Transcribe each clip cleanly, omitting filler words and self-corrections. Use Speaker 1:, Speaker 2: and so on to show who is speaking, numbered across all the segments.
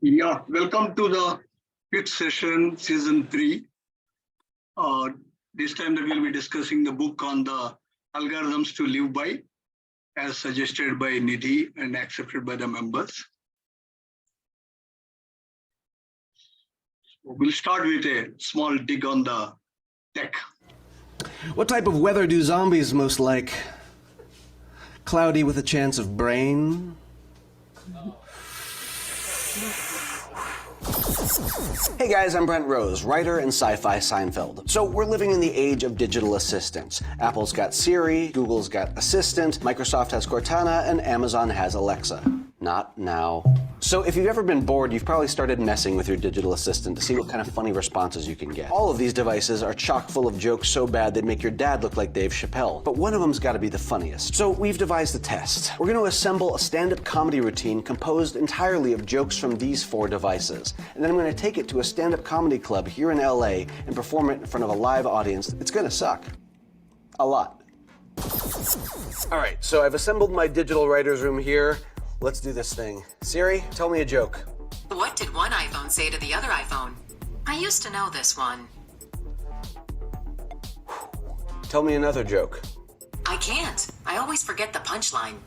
Speaker 1: Yeah, welcome to the fifth session, season 3. This time that we'll be discussing the book on the algorithms to live by, as suggested by Nidhi and accepted by the members. We'll start with a small dig on the tech.
Speaker 2: What type of weather do zombies most like? Cloudy with a chance of brain? Hey guys, I'm Brent Rose, writer and sci-fi Seinfeld. So we're living in the age of digital assistants. Apple's got Siri, Google's got Assistant, Microsoft has Cortana, and Amazon has Alexa. Not now. So if you've ever been bored, you've probably started messing with your digital assistant to see what kind of funny responses you can get. All of these devices are chock full of jokes so bad they'd make your dad look like Dave Chappelle. But one of them's got to be the funniest. So we've devised a test. We're going to assemble a stand-up comedy routine composed entirely of jokes from these 4 devices. And then I'm going to take it to a stand-up comedy club here in LA and perform it in front of a live audience. It's going to suck. A lot. All right, so I've assembled my digital writer's room here. Let's do this thing. Siri, tell me a joke.
Speaker 3: What did one iPhone say to the other iPhone? I used to know this one.
Speaker 2: Tell me another joke.
Speaker 3: I can't. I always forget the punchline.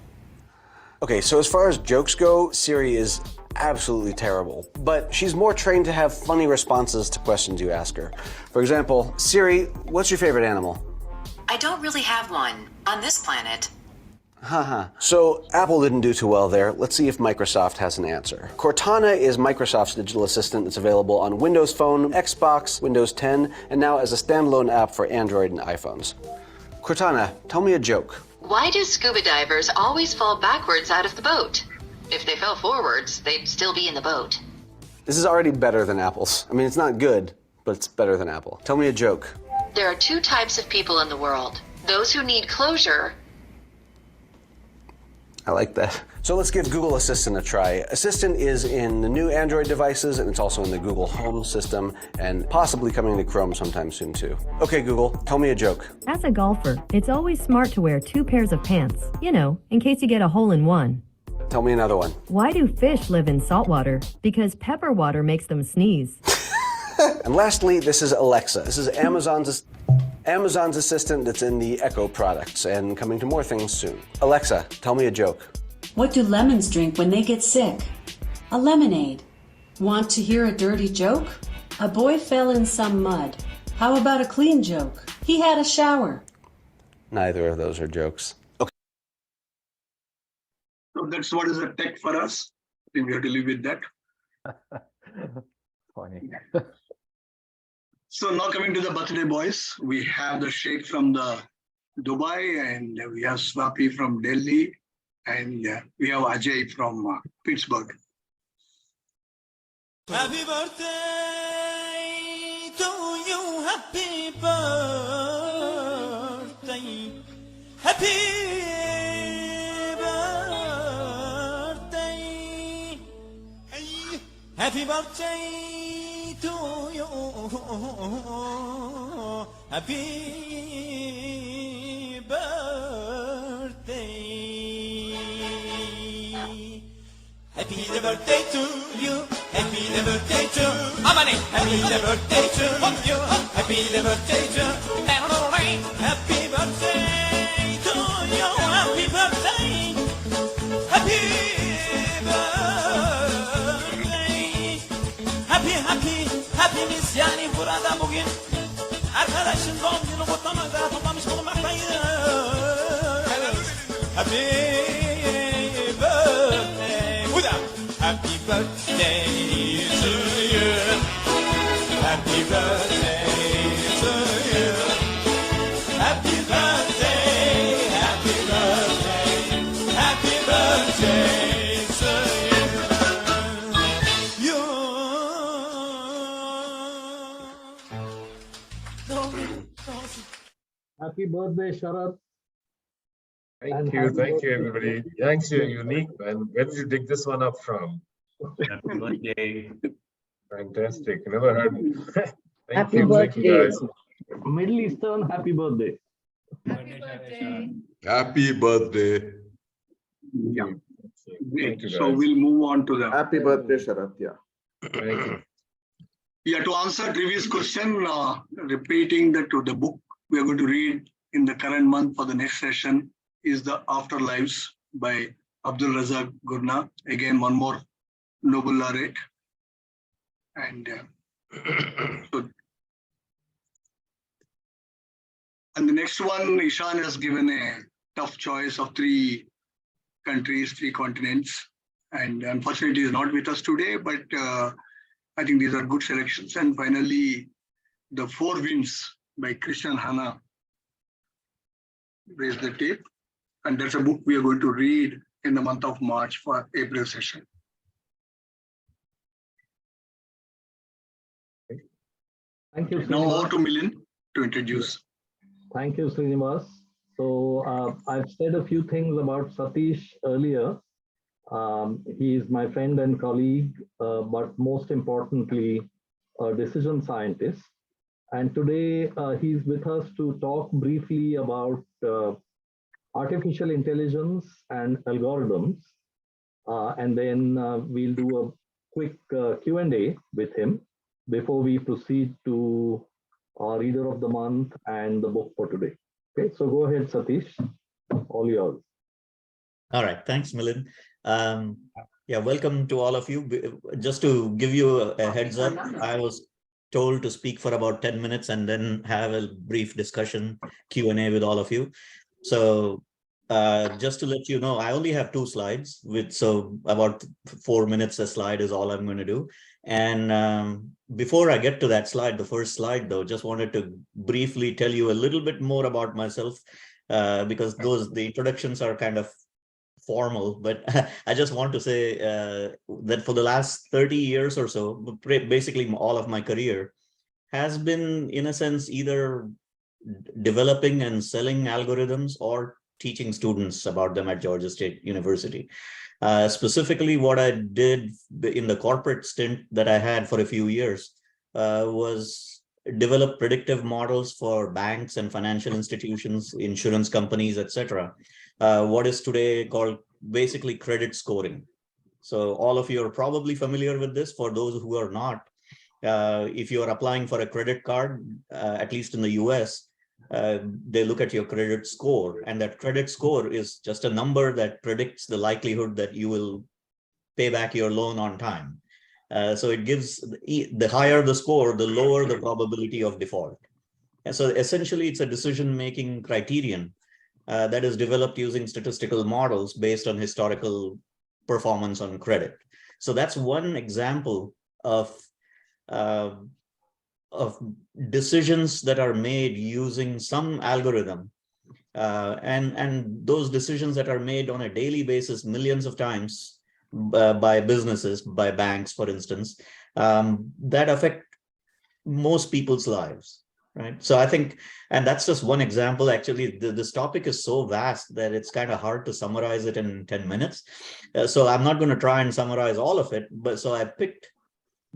Speaker 2: Okay, so as far as jokes go, Siri is absolutely terrible. But she's more trained to have funny responses to questions you ask her. For example, Siri, what's your favorite animal?
Speaker 3: I don't really have one. On this planet.
Speaker 2: Haha. So Apple didn't do too well there. Let's see if Microsoft has an answer. Cortana is Microsoft's digital assistant that's available on Windows Phone, Xbox, Windows 10, and now as a standalone app for Android and iPhones. Cortana, tell me a joke.
Speaker 4: Why do scuba divers always fall backwards out of the boat? If they fell forwards, they'd still be in the boat.
Speaker 2: This is already better than Apple's. I mean, it's not good, but it's better than Apple. Tell me a joke.
Speaker 4: There are 2 types of people in the world. Those who need closure.
Speaker 2: I like that. So let's give Google Assistant a try. Assistant is in the new Android devices, and it's also in the Google Home system, and possibly coming to Chrome sometime soon too. Okay, Google, tell me a joke.
Speaker 5: As a golfer, it's always smart to wear 2 pairs of pants, you know, in case you get a hole in one.
Speaker 2: Tell me another one.
Speaker 5: Why do fish live in salt water? Because pepper water makes them sneeze.
Speaker 2: And lastly, this is Alexa. This is Amazon's assistant that's in the Echo products and coming to more things soon. Alexa, tell me a joke.
Speaker 6: What do lemons drink when they get sick? A lemonade. Want to hear a dirty joke? A boy fell in some mud. How about a clean joke? He had a shower.
Speaker 2: Neither of those are jokes. Okay.
Speaker 1: So that's what is the tech for us. I think we have to live with that.
Speaker 7: Funny.
Speaker 1: So now coming to the birthday boys, we have the Sheikh from the Dubai, and we have Swapi from Delhi, and we have Ajay from Pittsburgh.
Speaker 8: Happy birthday to you, happy birthday, happy birthday, happy birthday to you, happy birthday, happy birthday to you. Happy birthday to Amani. Happy birthday to you. Happy birthday to Happy birthday to you. Happy birthday. Happy birthday. Happy'miz yani burada bugün arkadaşın doğum günü kutlamada toplamış bulunmaktayız. Happy birthday. Bu da Happy birthday to you. Happy birthday to you. Happy birthday, happy birthday, happy birthday to you.
Speaker 9: Happy birthday, Sharat.
Speaker 7: Thank you, everybody. Thanks, you're unique, man. Where did you dig this one up from?
Speaker 10: Happy birthday.
Speaker 7: Fantastic. Never heard. Thank
Speaker 9: Happy
Speaker 7: you,
Speaker 9: birthday.
Speaker 7: guys.
Speaker 9: Middle Eastern happy birthday.
Speaker 11: Happy birthday.
Speaker 1: Yeah. Great.
Speaker 7: Thank you,
Speaker 1: So
Speaker 7: guys.
Speaker 1: we'll move on to the.
Speaker 11: Happy birthday, Sharath. Yeah.
Speaker 7: Thank you.
Speaker 1: Yeah, to answer previous question, repeating that to the book we are going to read in the current month for the next session is The Afterlives by Abdul Razak Gurna. Again, one more Nobel laureate. And and the next one, Ishan has given a tough choice of 3 countries, 3 continents. And unfortunately, he is not with us today, but I think these are good selections. And finally, The 4 Winds by Christian Hanna. Raise the tape. And that's a book we are going to read in the month of March for April session.
Speaker 9: Thank you,
Speaker 1: Now over
Speaker 9: Srinivas.
Speaker 1: to Milind to introduce.
Speaker 9: Thank you, Srinivas. So I've said a few things about Satish earlier. He is my friend and colleague, but most importantly, a decision scientist. And today he's with us to talk briefly about artificial intelligence and algorithms. And then we'll do a quick Q&A with him before we proceed to our Reader of the Month and the book for today. Okay, so go ahead, Satish, all yours.
Speaker 10: All right, thanks, Milind. Yeah, welcome to all of you. Just to give you a heads up, I was told to speak for about 10 minutes and then have a brief discussion, Q&A with all of you. So just to let you know, I only have 2 slides, so about 4 minutes a slide is all I'm going to do. And before I get to that slide, the first slide though, just wanted to briefly tell you a little bit more about myself, because the introductions are kind of formal, but I just want to say that for the last 30 years or so, basically all of my career has been, in a sense, either developing and selling algorithms or teaching students about them at Georgia State University. Specifically, what I did in the corporate stint that I had for a few years was develop predictive models for banks and financial institutions, insurance companies, etc. What is today called basically credit scoring. So all of you are probably familiar with this. For those who are not, if you are applying for a credit card, at least in the US, they look at your credit score, and that credit score is just a number that predicts the likelihood that you will pay back your loan on time. So it gives, the higher the score, the lower the probability of default. And so essentially it's a decision-making criterion that is developed using statistical models based on historical performance on credit. So that's one example of decisions that are made using some algorithm, and those decisions that are made on a daily basis millions of times by businesses, by banks, for instance, that affect most people's lives, right? So I think, and that's just one example. Actually, this topic is so vast that it's kind of hard to summarize it in 10 minutes. So I'm not going to try and summarize all of it, but so I picked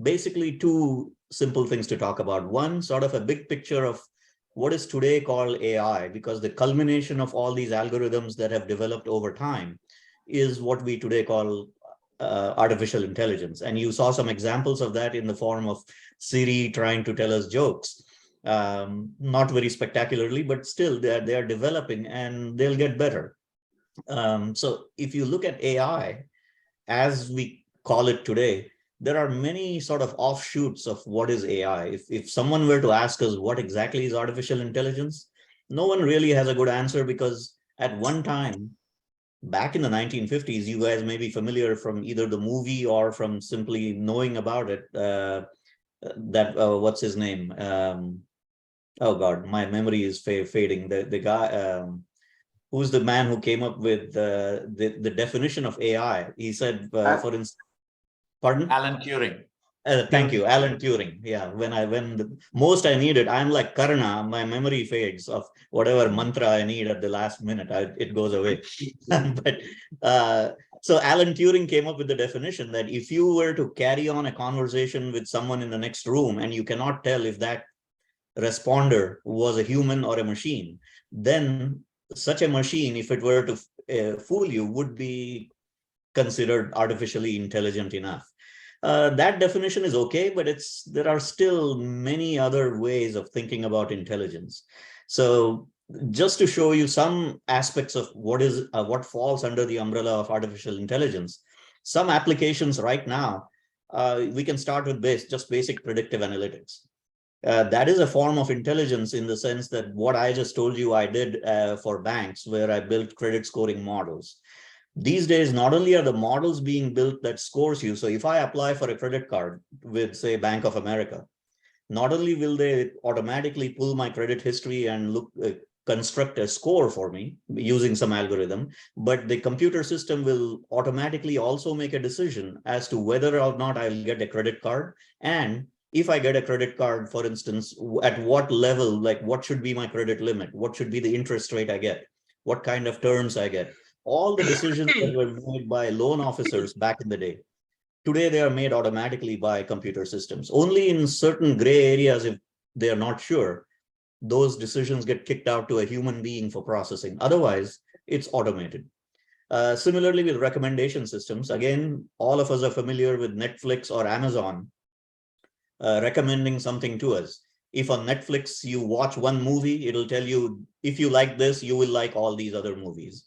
Speaker 10: basically 2 simple things to talk about. One, sort of a big picture of what is today called AI, because the culmination of all these algorithms that have developed over time is what we today call artificial intelligence. And you saw some examples of that in the form of Siri trying to tell us jokes. Not very spectacularly, but still they are developing and they'll get better. So if you look at AI, as we call it today, there are many sort of offshoots of what is AI. If someone were to ask us what exactly is artificial intelligence, no one really has a good answer, because at one time, back in the 1950s, you guys may be familiar from either the movie or from simply knowing about it, what's his name? Oh God, my memory is fading. The guy, who's the man who came up with the definition of AI? He said, for instance, pardon?
Speaker 8: Alan Turing.
Speaker 10: Thank you, Alan Turing. Yeah, when the most I need it, I'm like Karna, my memory fades of whatever mantra I need at the last minute, it goes away. But so Alan Turing came up with the definition that if you were to carry on a conversation with someone in the next room and you cannot tell if that responder was a human or a machine, then such a machine, if it were to fool you, would be considered artificially intelligent enough. That definition is okay, but there are still many other ways of thinking about intelligence. So just to show you some aspects of what falls under the umbrella of artificial intelligence, some applications right now, we can start with just basic predictive analytics. That is a form of intelligence in the sense that what I just told you I did for banks, where I built credit scoring models. These days, not only are the models being built that scores you, so if I apply for a credit card with, say, Bank of America, not only will they automatically pull my credit history and construct a score for me using some algorithm, but the computer system will automatically also make a decision as to whether or not I'll get a credit card. And if I get a credit card, for instance, at what level, like what should be my credit limit? What should be the interest rate I get? What kind of terms I get? All the decisions that were made by loan officers back in the day, today they are made automatically by computer systems. Only in certain gray areas, if they are not sure, those decisions get kicked out to a human being for processing. Otherwise, it's automated. Similarly with recommendation systems, again, all of us are familiar with Netflix or Amazon recommending something to us. If on Netflix you watch one movie, it'll tell you, if you like this, you will like all these other movies.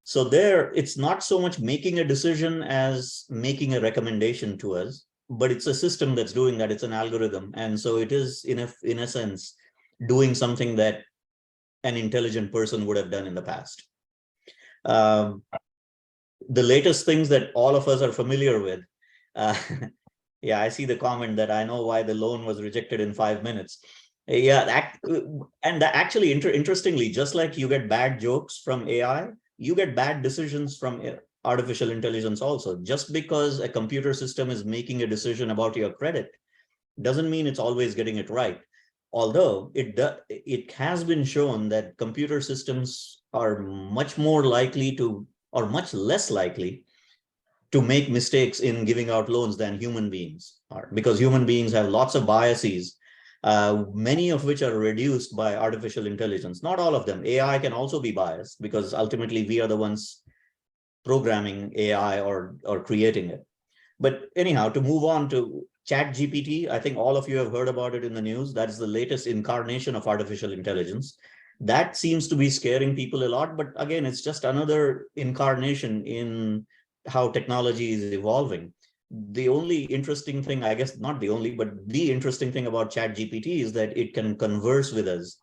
Speaker 10: So there, it's not so much making a decision as making a recommendation to us, but it's a system that's doing that. It's an algorithm. And so it is, in a sense, doing something that an intelligent person would have done in the past. The latest things that all of us are familiar with. Yeah, I see the comment that I know why the loan was rejected in 5 minutes. Yeah, actually, interestingly, just like you get bad jokes from AI, you get bad decisions from artificial intelligence also. Just because a computer system is making a decision about your credit doesn't mean it's always getting it right. Although it has been shown that computer systems are much more likely to, or much less likely to make mistakes in giving out loans than human beings are, because human beings have lots of biases, many of which are reduced by artificial intelligence. Not all of them. AI can also be biased because ultimately we are the ones programming AI or creating it. But anyhow, to move on to ChatGPT, I think all of you have heard about it in the news. That is the latest incarnation of artificial intelligence. That seems to be scaring people a lot, but again, it's just another incarnation in how technology is evolving. The only interesting thing, I guess not the only, but the interesting thing about ChatGPT is that it can converse with us,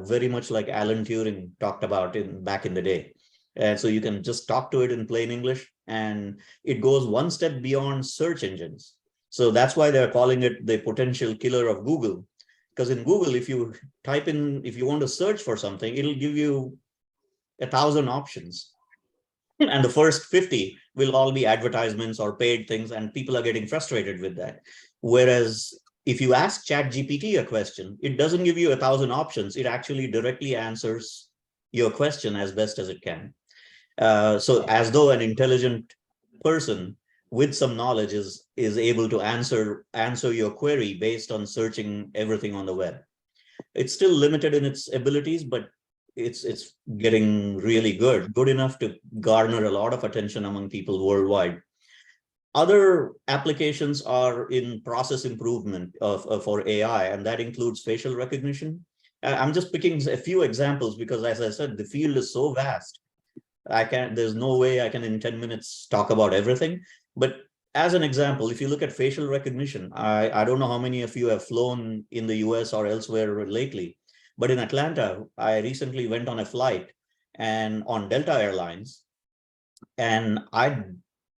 Speaker 10: very much like Alan Turing talked about back in the day. And so you can just talk to it in plain English, and it goes one step beyond search engines. So that's why they're calling it the potential killer of Google. Because in Google, if you type in, if you want to search for something, it'll give you 1,000 options. And the first 50 will all be advertisements or paid things, and people are getting frustrated with that. Whereas if you ask ChatGPT a question, it doesn't give you 1,000 options. It actually directly answers your question as best as it can. So as though an intelligent person with some knowledge is able to answer your query based on searching everything on the web. It's still limited in its abilities, but it's getting really good enough to garner a lot of attention among people worldwide. Other applications are in process improvement for AI, and that includes facial recognition. I'm just picking a few examples because, as I said, the field is so vast. There's no way I can in 10 minutes talk about everything. But as an example, if you look at facial recognition, I don't know how many of you have flown in the US or elsewhere lately, but in Atlanta, I recently went on a flight and on Delta Airlines, and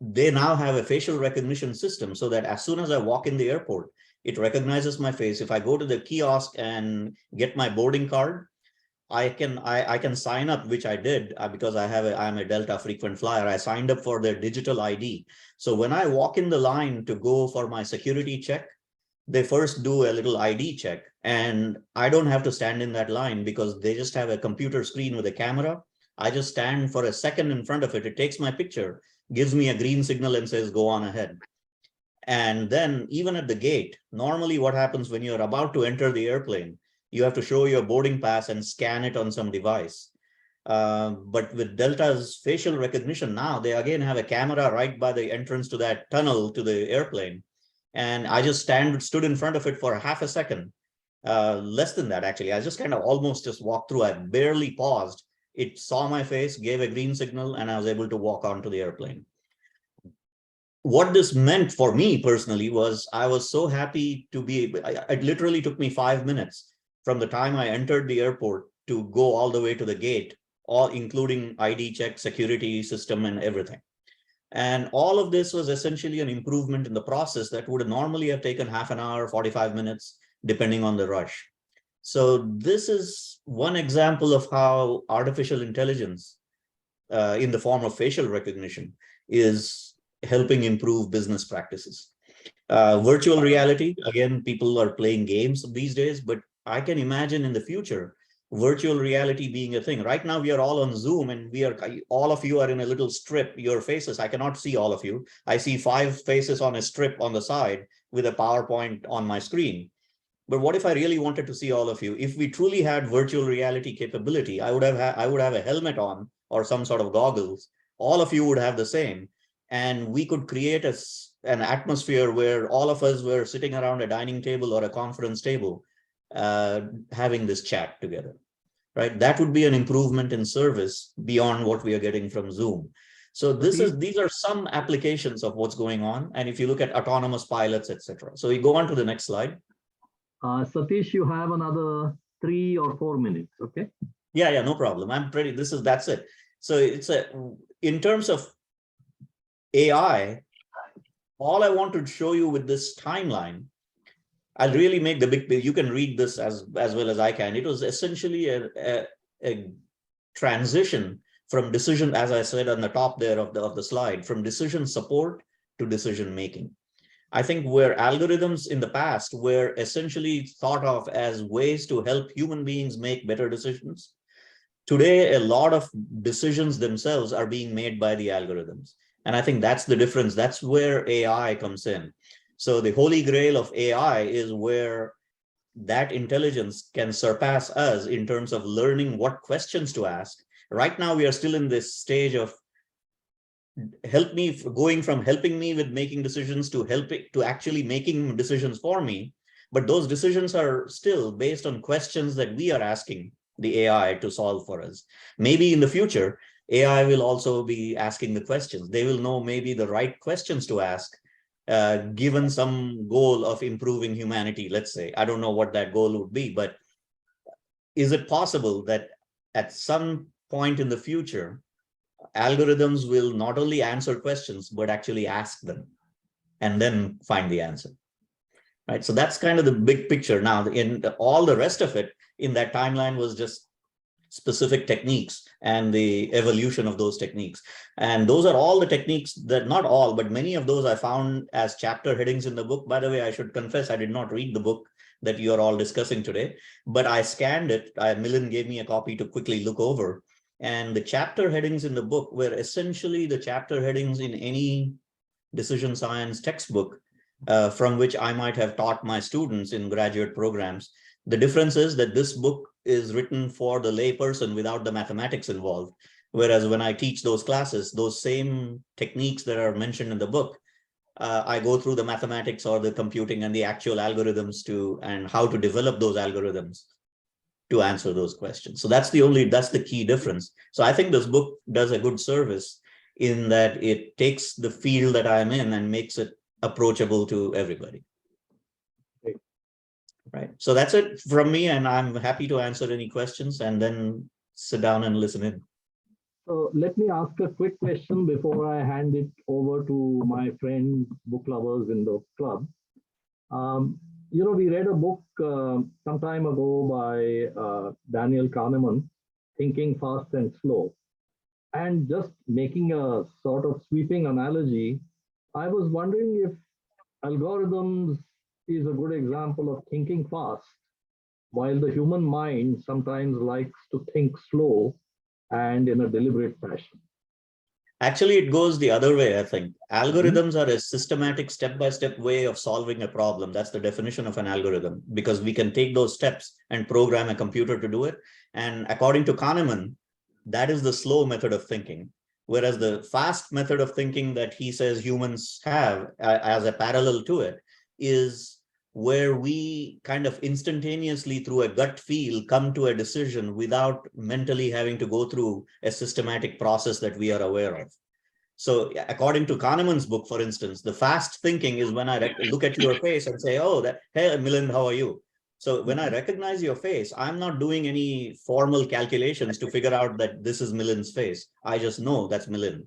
Speaker 10: they now have a facial recognition system so that as soon as I walk in the airport, it recognizes my face. If I go to the kiosk and get my boarding card, I can sign up, which I did because I'm a Delta frequent flyer. I signed up for their digital ID. So when I walk in the line to go for my security check, they first do a little ID check, and I don't have to stand in that line because they just have a computer screen with a camera. I just stand for a second in front of it. It takes my picture, gives me a green signal and says, go on ahead. And then even at the gate, normally what happens when you're about to enter the airplane, you have to show your boarding pass and scan it on some device. But with Delta's facial recognition now, they again have a camera right by the entrance to that tunnel to the airplane. And I just stood in front of it for half a second, less than that, actually. I just kind of almost just walked through. I barely paused. It saw my face, gave a green signal, and I was able to walk onto the airplane. What this meant for me personally was I was so happy to be, it literally took me 5 minutes from the time I entered the airport to go all the way to the gate, all including ID check, security system, and everything. And all of this was essentially an improvement in the process that would normally have taken half an hour, 45 minutes, depending on the rush. So this is one example of how artificial intelligence in the form of facial recognition is helping improve business practices. Virtual reality, again, people are playing games these days, but I can imagine in the future, virtual reality being a thing. Right now, we are all on Zoom and all of you are in a little strip, your faces. I cannot see all of you. I see 5 faces on a strip on the side with a PowerPoint on my screen. But what if I really wanted to see all of you? If we truly had virtual reality capability, I would have a helmet on or some sort of goggles. All of you would have the same. And we could create an atmosphere where all of us were sitting around a dining table or a conference table, having this chat together, right? That would be an improvement in service beyond what we are getting from Zoom. So these are some applications of what's going on. And if you look at autonomous pilots, etc. So we go on to the next slide.
Speaker 9: Satish, you have another 3 or 4 minutes, okay?
Speaker 10: Yeah, no problem. That's it. So in terms of AI, all I want to show you with this timeline, I'll really make the big, you can read this as well as I can. It was essentially a transition from decision, as I said on the top there of the slide, from decision support to decision making. I think where algorithms in the past were essentially thought of as ways to help human beings make better decisions, today a lot of decisions themselves are being made by the algorithms. And I think that's the difference. That's where AI comes in. So the holy grail of AI is where that intelligence can surpass us in terms of learning what questions to ask. Right now, we are still in this stage of going from helping me with making decisions to actually making decisions for me. But those decisions are still based on questions that we are asking the AI to solve for us. Maybe in the future, AI will also be asking the questions. They will know maybe the right questions to ask, given some goal of improving humanity, let's say. I don't know what that goal would be, but is it possible that at some point in the future, algorithms will not only answer questions, but actually ask them and then find the answer, right? So that's kind of the big picture. Now, in all the rest of it in that timeline was just specific techniques and the evolution of those techniques. And those are all the techniques that, not all, but many of those I found as chapter headings in the book. By the way, I should confess, I did not read the book that you are all discussing today, but I scanned it. Milind gave me a copy to quickly look over. And the chapter headings in the book were essentially the chapter headings in any decision science textbook from which I might have taught my students in graduate programs. The difference is that this book is written for the layperson without the mathematics involved. Whereas when I teach those classes, those same techniques that are mentioned in the book, I go through the mathematics or the computing and the actual algorithms and how to develop those algorithms to answer those questions. So that's the key difference. So I think this book does a good service in that it takes the field that I'm in and makes it approachable to everybody. Right. So that's it from me, and I'm happy to answer any questions and then sit down and listen in.
Speaker 9: So let me ask a quick question before I hand it over to my friend book lovers in the club. We read a book some time ago by Daniel Kahneman, Thinking Fast and Slow. And just making a sort of sweeping analogy, I was wondering if algorithms is a good example of thinking fast, while the human mind sometimes likes to think slow and in a deliberate fashion.
Speaker 10: Actually, it goes the other way, I think. Algorithms are a systematic step-by-step way of solving a problem. That's the definition of an algorithm, because we can take those steps and program a computer to do it. And according to Kahneman, That is the slow method of thinking. Whereas the fast method of thinking that he says humans have as a parallel to it is where we kind of instantaneously through a gut feel come to a decision without mentally having to go through a systematic process that we are aware of. So according to Kahneman's book, for instance, the fast thinking is when I look at your face and say, oh, hey, Milind, how are you? So when I recognize your face, I'm not doing any formal calculations to figure out that this is Milind's face. I just know that's Milind.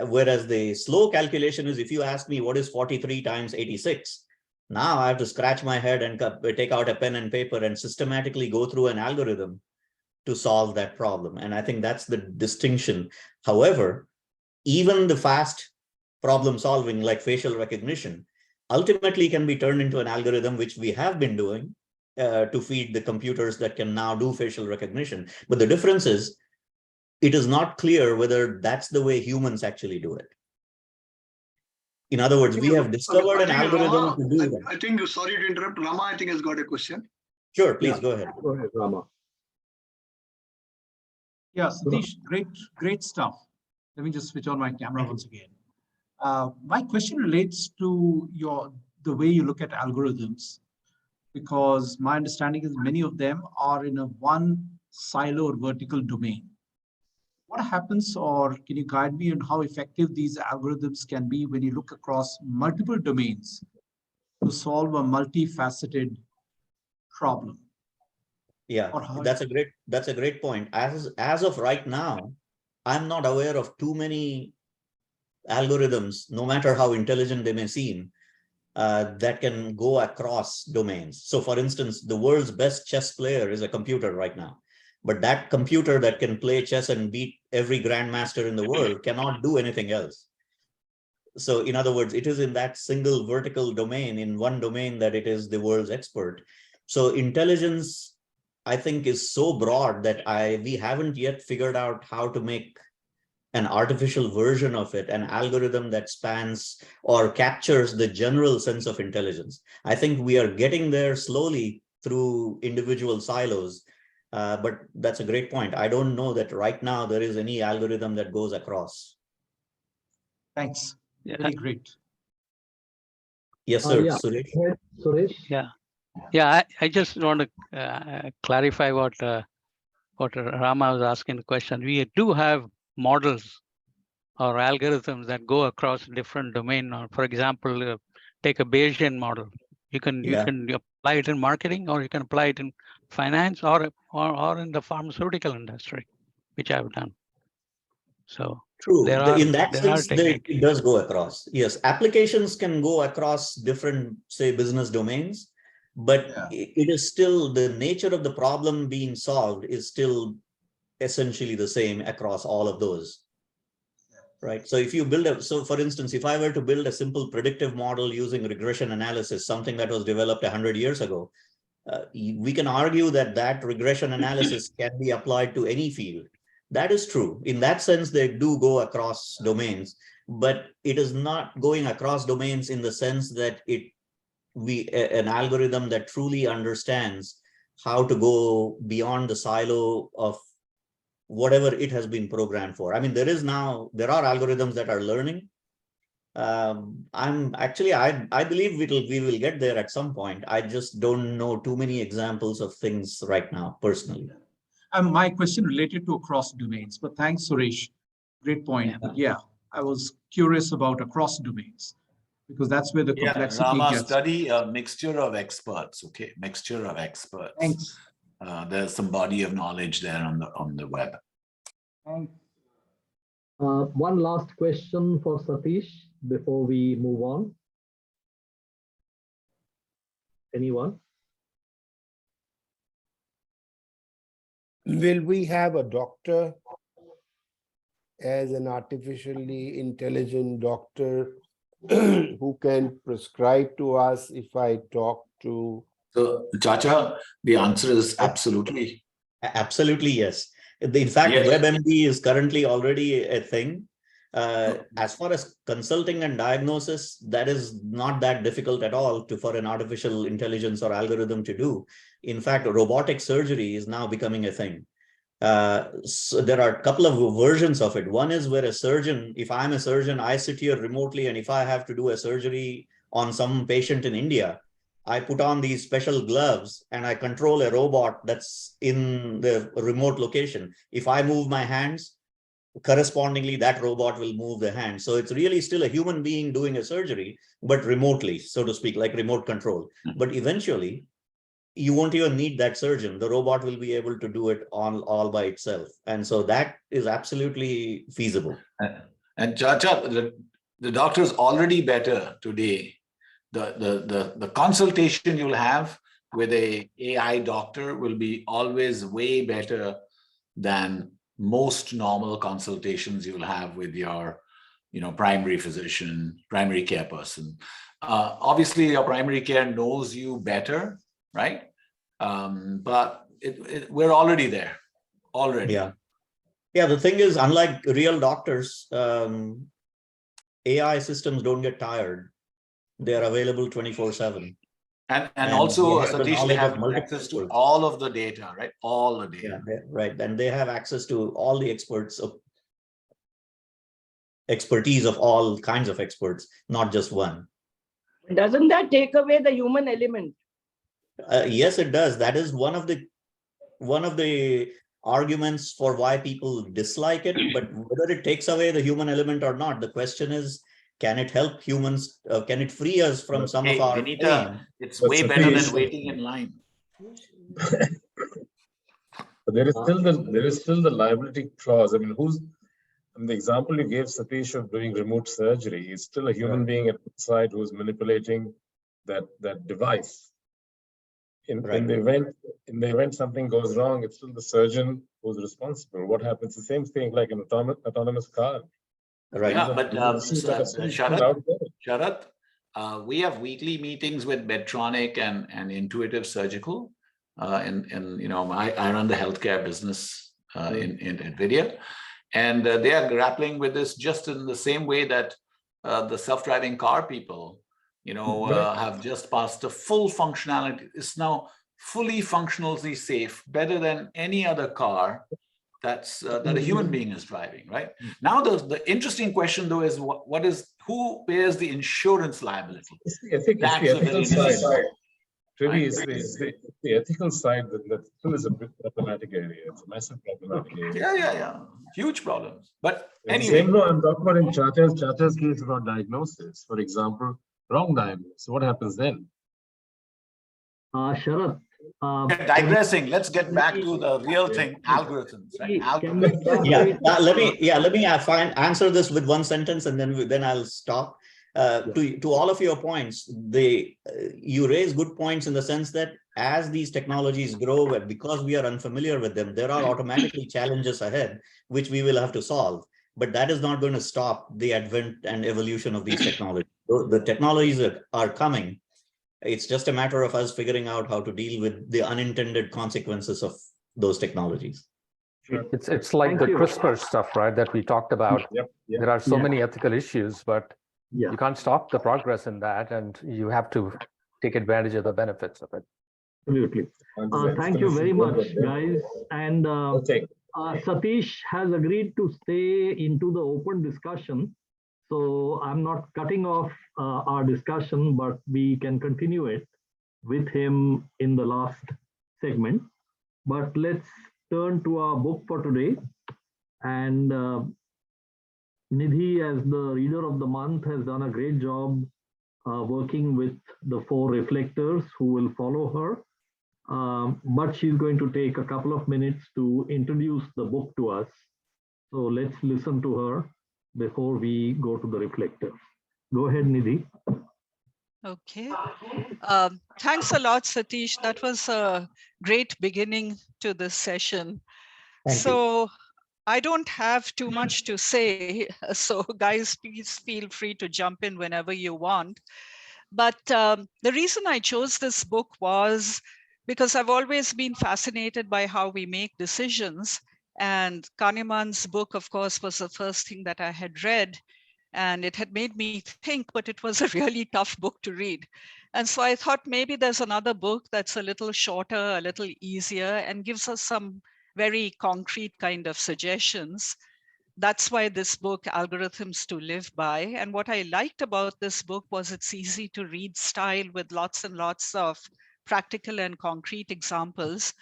Speaker 10: Whereas the slow calculation is if you ask me what is 43 times 86, now I have to scratch my head and take out a pen and paper and systematically go through an algorithm to solve that problem. And I think that's the distinction. However, even the fast problem solving like facial recognition ultimately can be turned into an algorithm, which we have been doing to feed the computers that can now do facial recognition. But the difference is, it is not clear whether that's the way humans actually do it. In other words, we have discovered an algorithm to do that.
Speaker 1: I think, sorry to interrupt, Rama, I think has got a question.
Speaker 10: Sure, please go ahead.
Speaker 9: Go ahead, Rama.
Speaker 11: Yeah, Satish, great stuff. Let me just switch on my camera once again. My question relates to the way you look at algorithms, because my understanding is many of them are in a one silo or vertical domain. What happens, or can you guide me on how effective these algorithms can be when you look across multiple domains to solve a multifaceted problem?
Speaker 10: Yeah, that's a great point. As of right now, I'm not aware of too many algorithms, no matter how intelligent they may seem, that can go across domains. So for instance, the world's best chess player is a computer right now. But that computer that can play chess and beat every grandmaster in the world cannot do anything else. So in other words, it is in that single vertical domain, in one domain, that it is the world's expert. So intelligence, I think, is so broad that we haven't yet figured out how to make an artificial version of it, an algorithm that spans or captures the general sense of intelligence. I think we are getting there slowly through individual silos. But that's a great point. I don't know that right now there is any algorithm that goes across.
Speaker 11: Thanks. Very great.
Speaker 10: Yes, sir.
Speaker 9: Yeah.
Speaker 10: Suresh?
Speaker 9: Suresh?
Speaker 12: Yeah. I just want to clarify what Rama was asking the question. We do have models or algorithms that go across different domain. Or for example, take a Bayesian model. You can apply it in marketing, or you can apply it in finance, or in the pharmaceutical industry, which I've done. So
Speaker 10: true. In that sense, it does go across. Yes, applications can go across different, say, business domains, but it is still the nature of the problem being solved is still essentially the same across all of those. Right. So if you build so for instance, if I were to build a simple predictive model using regression analysis, something that was developed 100 years ago, we can argue that regression analysis can be applied to any field. That is true. In that sense, they do go across domains, but it is not going across domains in the sense that an algorithm that truly understands how to go beyond the silo of whatever it has been programmed for. I mean, there are algorithms that are learning. I believe we will get there at some point. I just don't know too many examples of things right now, personally.
Speaker 11: My question related to across domains, but thanks, Suresh. Great point. Yeah, I was curious about across domains, because that's where the complexity
Speaker 13: Rama,
Speaker 11: gets.
Speaker 13: Study a mixture of experts. Okay, mixture of experts.
Speaker 11: Thanks.
Speaker 13: There's some body of knowledge there on the web.
Speaker 11: Thanks.
Speaker 9: One last question for Satish before we move on. Anyone?
Speaker 14: Will we have a doctor as an artificially intelligent doctor who can prescribe to us if I talk to?
Speaker 13: So, Chacha, the answer is absolutely.
Speaker 10: Absolutely, yes. In fact, WebMD is currently already a thing. As far as consulting and diagnosis, that is not that difficult at all for an artificial intelligence or algorithm to do. In fact, robotic surgery is now becoming a thing. So there are a couple of versions of it. One is where a surgeon, if I'm a surgeon, I sit here remotely, and if I have to do a surgery on some patient in India, I put on these special gloves and I control a robot that's in the remote location. If I move my hands, correspondingly, that robot will move the hand. So it's really still a human being doing a surgery, but remotely, so to speak, like remote control. But eventually, you won't even need that surgeon. The robot will be able to do it all by itself. And so that is absolutely feasible.
Speaker 13: And Chacha, the doctor is already better today. The consultation you'll have with a AI doctor will be always way better than most normal consultations you'll have with your, primary physician, primary care person. Obviously, your primary care knows you better, right? But we're already there, already.
Speaker 10: Yeah. The thing is, unlike real doctors, AI systems don't get tired. They are available 24/7.
Speaker 13: And also, Satish, they have access to all of the data, right? All the data.
Speaker 10: Yeah, right. And they have access to all the expertise of all kinds of experts, not just one.
Speaker 15: Doesn't that take away the human element?
Speaker 10: Yes, it does. That is one of the arguments for why people dislike it. But whether it takes away the human element or not, the question is, can it help humans? Can it free us from some of our pain?
Speaker 13: It's way better than waiting in line.
Speaker 7: But there is still the liability clause. I mean, the example you gave, Satish, of doing remote surgery is still a human being at the side who's manipulating that device. In the event something goes wrong, it's still the surgeon who's responsible. What happens? The same thing like an autonomous car.
Speaker 10: Right.
Speaker 13: Yeah, but Sharat, we have weekly meetings with Medtronic and Intuitive Surgical. I run the healthcare business in NVIDIA, and they are grappling with this just in the same way that the self-driving car people, have just passed the full functionality. It's now fully functionally safe, better than any other car that a human being is driving, right? Now, the interesting question though is who bears the insurance liability?
Speaker 7: It's the ethical side. Really, it's the ethical side that still is a bit problematic area. It's a massive problematic area.
Speaker 13: Yeah. Huge problems. But
Speaker 7: anyway. Same, I'm talking about in Chacha's case about diagnosis. For example, wrong diagnosis. What happens then?
Speaker 9: Sharat.
Speaker 13: Digressing. Let's get back to the real thing: algorithms. Right?
Speaker 10: Let me answer this with one sentence, and then I'll stop. To all of your points, you raise good points in the sense that as these technologies grow, because we are unfamiliar with them, there are automatically challenges ahead which we will have to solve. But that is not going to stop the advent and evolution of these technologies. The technologies are coming. It's just a matter of us figuring out how to deal with the unintended consequences of those technologies.
Speaker 16: Sure. It's like the CRISPR stuff, right, that we talked about.
Speaker 7: Yep.
Speaker 16: There are so many ethical issues, but you can't stop the progress in that, and you have to take advantage of the benefits of it.
Speaker 9: Absolutely. Thank you very much, guys. And Satish has agreed to stay into the open discussion. So I'm not cutting off our discussion, but we can continue it with him in the last segment. But let's turn to our book for today. And Nidhi, as the reader of the month, has done a great job working with the 4 reflectors who will follow her. But she's going to take a couple of minutes to introduce the book to us. So let's listen to her before we go to the reflectors. Go ahead, Nidhi.
Speaker 17: Okay. Thanks a lot, Satish. That was a great beginning to this session.
Speaker 10: Thank you.
Speaker 17: I don't have too much to say. So guys, please feel free to jump in whenever you want. But the reason I chose this book was because I've always been fascinated by how we make decisions. And Kahneman's book, of course, was the first thing that I had read. And it had made me think, but it was a really tough book to read. And so I thought maybe there's another book that's a little shorter, a little easier, and gives us some very concrete kind of suggestions. That's why this book, Algorithms to Live By. And what I liked about this book was its easy to read style with lots and lots of practical and concrete examples.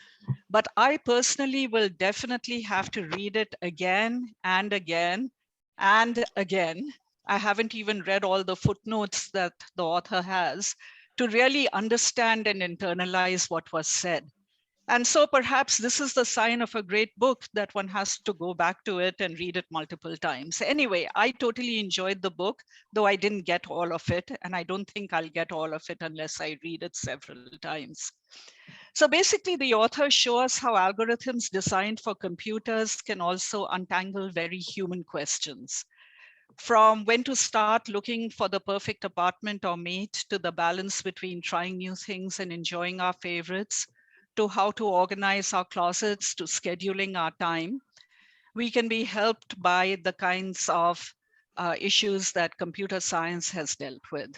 Speaker 17: But I personally will definitely have to read it again and again and again. I haven't even read all the footnotes that the author has to really understand and internalize what was said. And so perhaps this is the sign of a great book, that one has to go back to it and read it multiple times. Anyway, I totally enjoyed the book, though I didn't get all of it. And I don't think I'll get all of it unless I read it several times. So basically, the authors show us how algorithms designed for computers can also untangle very human questions. From when to start looking for the perfect apartment or mate, to the balance between trying new things and enjoying our favorites, to how to organize our closets, to scheduling our time, we can be helped by the kinds of issues that computer science has dealt with.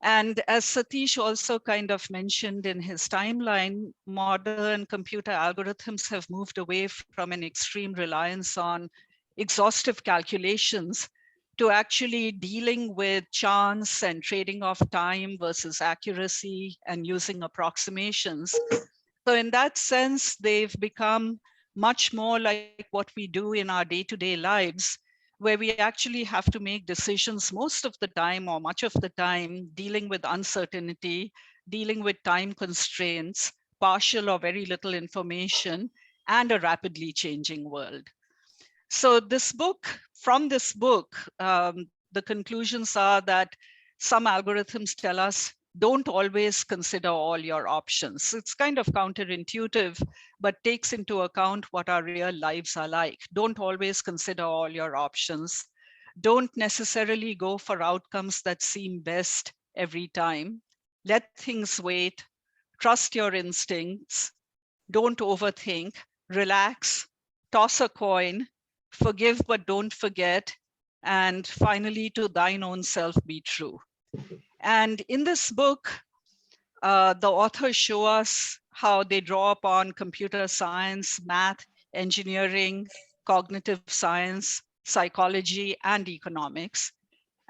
Speaker 17: And as Satish also kind of mentioned in his timeline, modern computer algorithms have moved away from an extreme reliance on exhaustive calculations to actually dealing with chance and trading off time versus accuracy and using approximations. So in that sense, they've become much more like what we do in our day-to-day lives, where we actually have to make decisions most of the time or much of the time, dealing with uncertainty, dealing with time constraints, partial or very little information, and a rapidly changing world. So this book, from this book, the conclusions are that some algorithms tell us, don't always consider all your options. It's kind of counterintuitive, but takes into account what our real lives are like. Don't always consider all your options. Don't necessarily go for outcomes that seem best every time. Let things wait. Trust your instincts. Don't overthink. Relax. Toss a coin. Forgive but don't forget, and finally, to thine own self be true. And in this book, the authors show us how they draw upon computer science, math, engineering, cognitive science, psychology, and economics.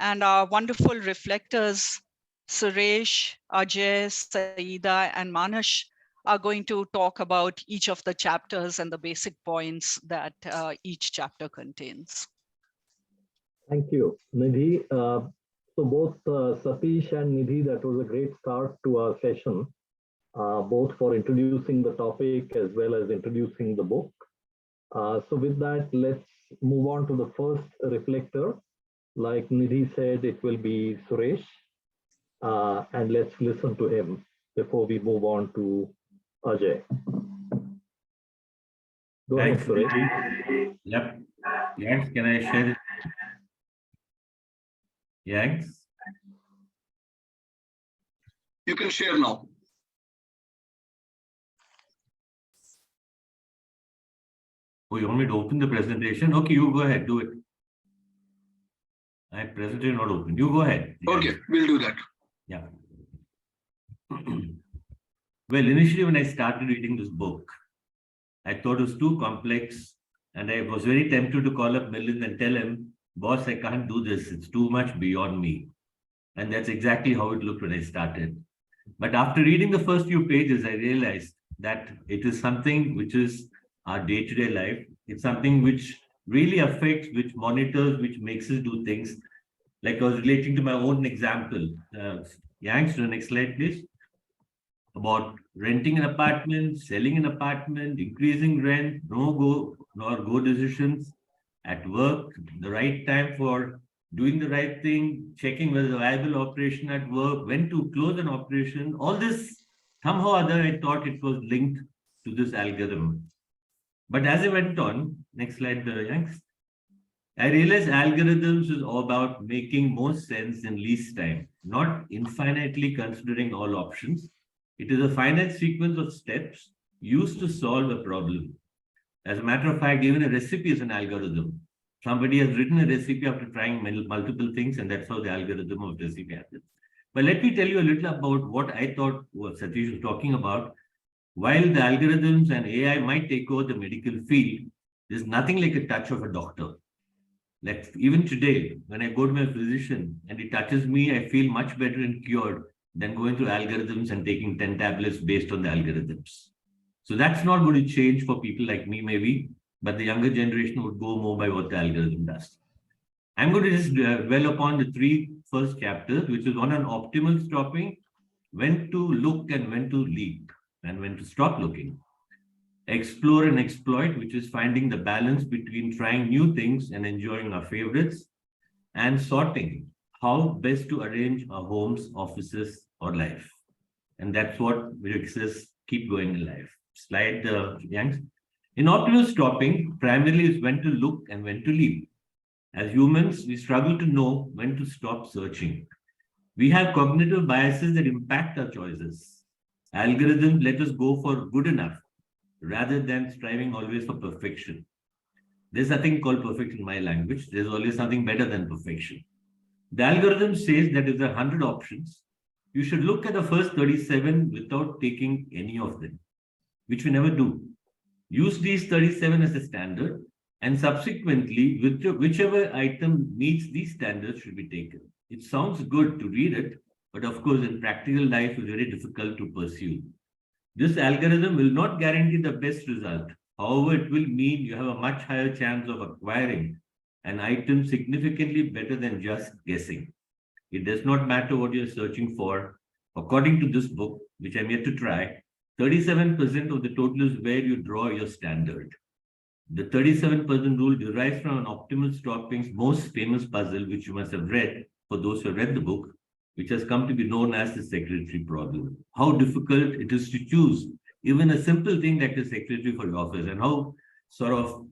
Speaker 17: And our wonderful reflectors, Suresh, Ajay, Saida, and Manesh, are going to talk about each of the chapters and the basic points that each chapter contains.
Speaker 9: Thank you, Nidhi. So both Satish and Nidhi, that was a great start to our session, both for introducing the topic as well as introducing the book. So with that, let's move on to the first reflector. Like Nidhi said, it will be Suresh, and let's listen to him before we move on to Ajay. Go ahead, Suresh.
Speaker 18: Yep. Yes, can I share it? Yes.
Speaker 1: You can share now.
Speaker 18: Oh, you want me to open the presentation? Okay, you go ahead, do it. My presentation not open. You go ahead.
Speaker 1: Okay, we'll do that.
Speaker 18: Yeah. Well, initially when I started reading this book, I thought it was too complex, and I was very tempted to call up Milind and tell him, boss, I can't do this. It's too much beyond me. And that's exactly how it looked when I started. But after reading the first few pages, I realized that it is something which is our day-to-day life. It's something which really affects, which monitors, which makes us do things. Like I was relating to my own example. Yanks, to the next slide, please. About renting an apartment, selling an apartment, increasing rent, no go decisions at work, the right time for doing the right thing, checking whether the viable operation at work, when to close an operation, all this, somehow or other, I thought it was linked to this algorithm. But as I went on, next slide, Yanks, I realized algorithms is all about making most sense in least time, not infinitely considering all options. It is a finite sequence of steps used to solve a problem. As a matter of fact, even a recipe is an algorithm. Somebody has written a recipe after trying multiple things, and that's how the algorithm of recipe happens. But let me tell you a little about what I thought what Satish was talking about. While the algorithms and AI might take over the medical field, there's nothing like a touch of a doctor. Like even today, when I go to my physician and he touches me, I feel much better and cured than going through algorithms and taking 10 tablets based on the algorithms. So that's not going to change for people like me, maybe, but the younger generation would go more by what the algorithm does. I'm going to just dwell upon the three first chapters, which is one on optimal stopping, when to look and when to leap, and when to stop looking. Explore and exploit, which is finding the balance between trying new things and enjoying our favorites, and sorting, how best to arrange our homes, offices, or life. And that's what Rick says, keep going in life. Slide, Yanks. In optimal stopping, primarily is when to look and when to leap. As humans, we struggle to know when to stop searching. We have cognitive biases that impact our choices. Algorithms let us go for good enough rather than striving always for perfection. There's nothing called perfect in my language. There's always something better than perfection. The algorithm says that if there are 100 options, you should look at the first 37 without taking any of them, which we never do. Use these 37 as a standard, and subsequently, whichever item meets these standards should be taken. It sounds good to read it, but of course, in practical life, it's very difficult to pursue. This algorithm will not guarantee the best result. However, it will mean you have a much higher chance of acquiring an item significantly better than just guessing. It does not matter what you're searching for. According to this book, which I'm yet to try, 37% of the total is where you draw your standard. The 37% rule derives from an optimal stopping's most famous puzzle, which you must have read, for those who have read the book, which has come to be known as the secretary problem. How difficult it is to choose even a simple thing like the secretary for your office, and how sort of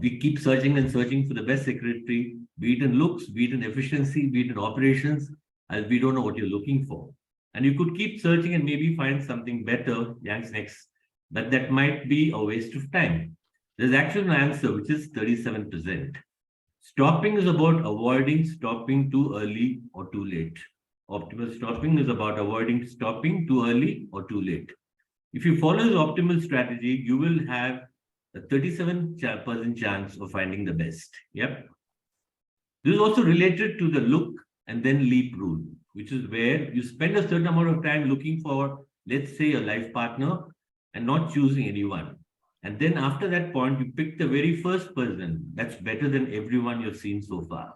Speaker 18: we keep searching and searching for the best secretary, be it in looks, be it in efficiency, be it in operations, and we don't know what you're looking for. And you could keep searching and maybe find something better, Yanks next, but that might be a waste of time. There's actually an answer, which is 37%. Stopping is about avoiding stopping too early or too late. Optimal stopping is about avoiding stopping too early or too late. If you follow the optimal strategy, you will have a 37% chance of finding the best. Yep. This is also related to the look and then leap rule, which is where you spend a certain amount of time looking for, let's say, a life partner and not choosing anyone. And then after that point, you pick the very first person that's better than everyone you've seen so far.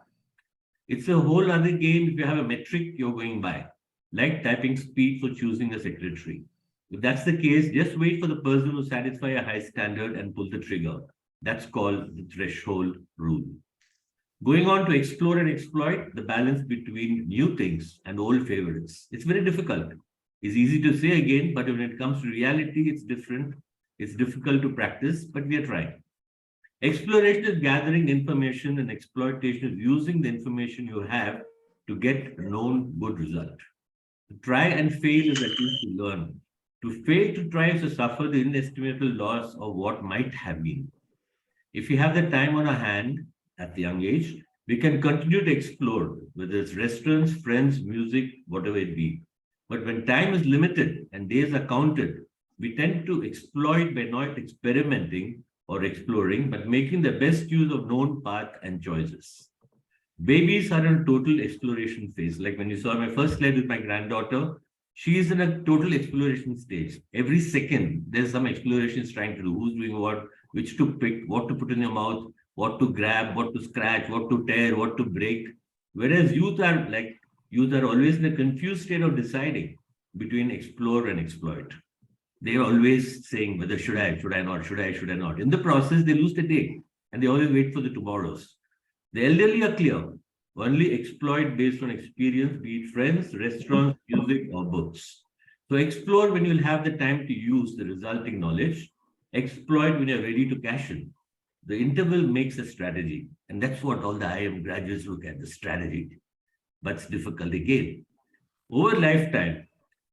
Speaker 18: It's a whole other game if you have a metric you're going by, like typing speed for choosing a secretary. If that's the case, just wait for the person to satisfy a high standard and pull the trigger. That's called the threshold rule. Going on to explore and exploit the balance between new things and old favorites. It's very difficult. It's easy to say again, but when it comes to reality, it's different. It's difficult to practice, but we are trying. Exploration is gathering information, and exploitation is using the information you have to get a known good result. To try and fail is at least to learn. To fail to try is to suffer the inestimable loss of what might have been. If we have the time on our hand at the young age, we can continue to explore, whether it's restaurants, friends, music, whatever it be. But when time is limited and days are counted, we tend to exploit by not experimenting or exploring, but making the best use of known path and choices. Babies are in a total exploration phase. Like when you saw my first slide with my granddaughter, she is in a total exploration stage. Every second, there's some exploration she's trying to do. Who's doing what, which to pick, what to put in your mouth, what to grab, what to scratch, what to tear, what to break. Whereas youth are always in a confused state of deciding between explore and exploit. They're always saying whether should I not, should I not. In the process, they lose the day and they always wait for the tomorrows. The elderly are clear. Only exploit based on experience, be it friends, restaurants, music, or books. So explore when you'll have the time to use the resulting knowledge. Exploit when you're ready to cash in. The interval makes a strategy. And that's what all the IIM graduates look at, the strategy. But it's difficult again. Over lifetime,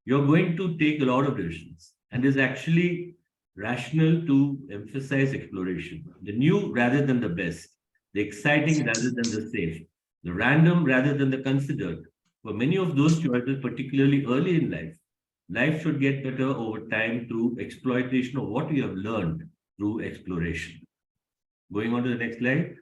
Speaker 18: you're going to take a lot of decisions. And it's actually rational to emphasize exploration. The new rather than the best. The exciting rather than the safe. The random rather than the considered. For many of those choices, particularly early in life, Life should get better over time through exploitation of what we have learned through exploration. Going on to the next slide.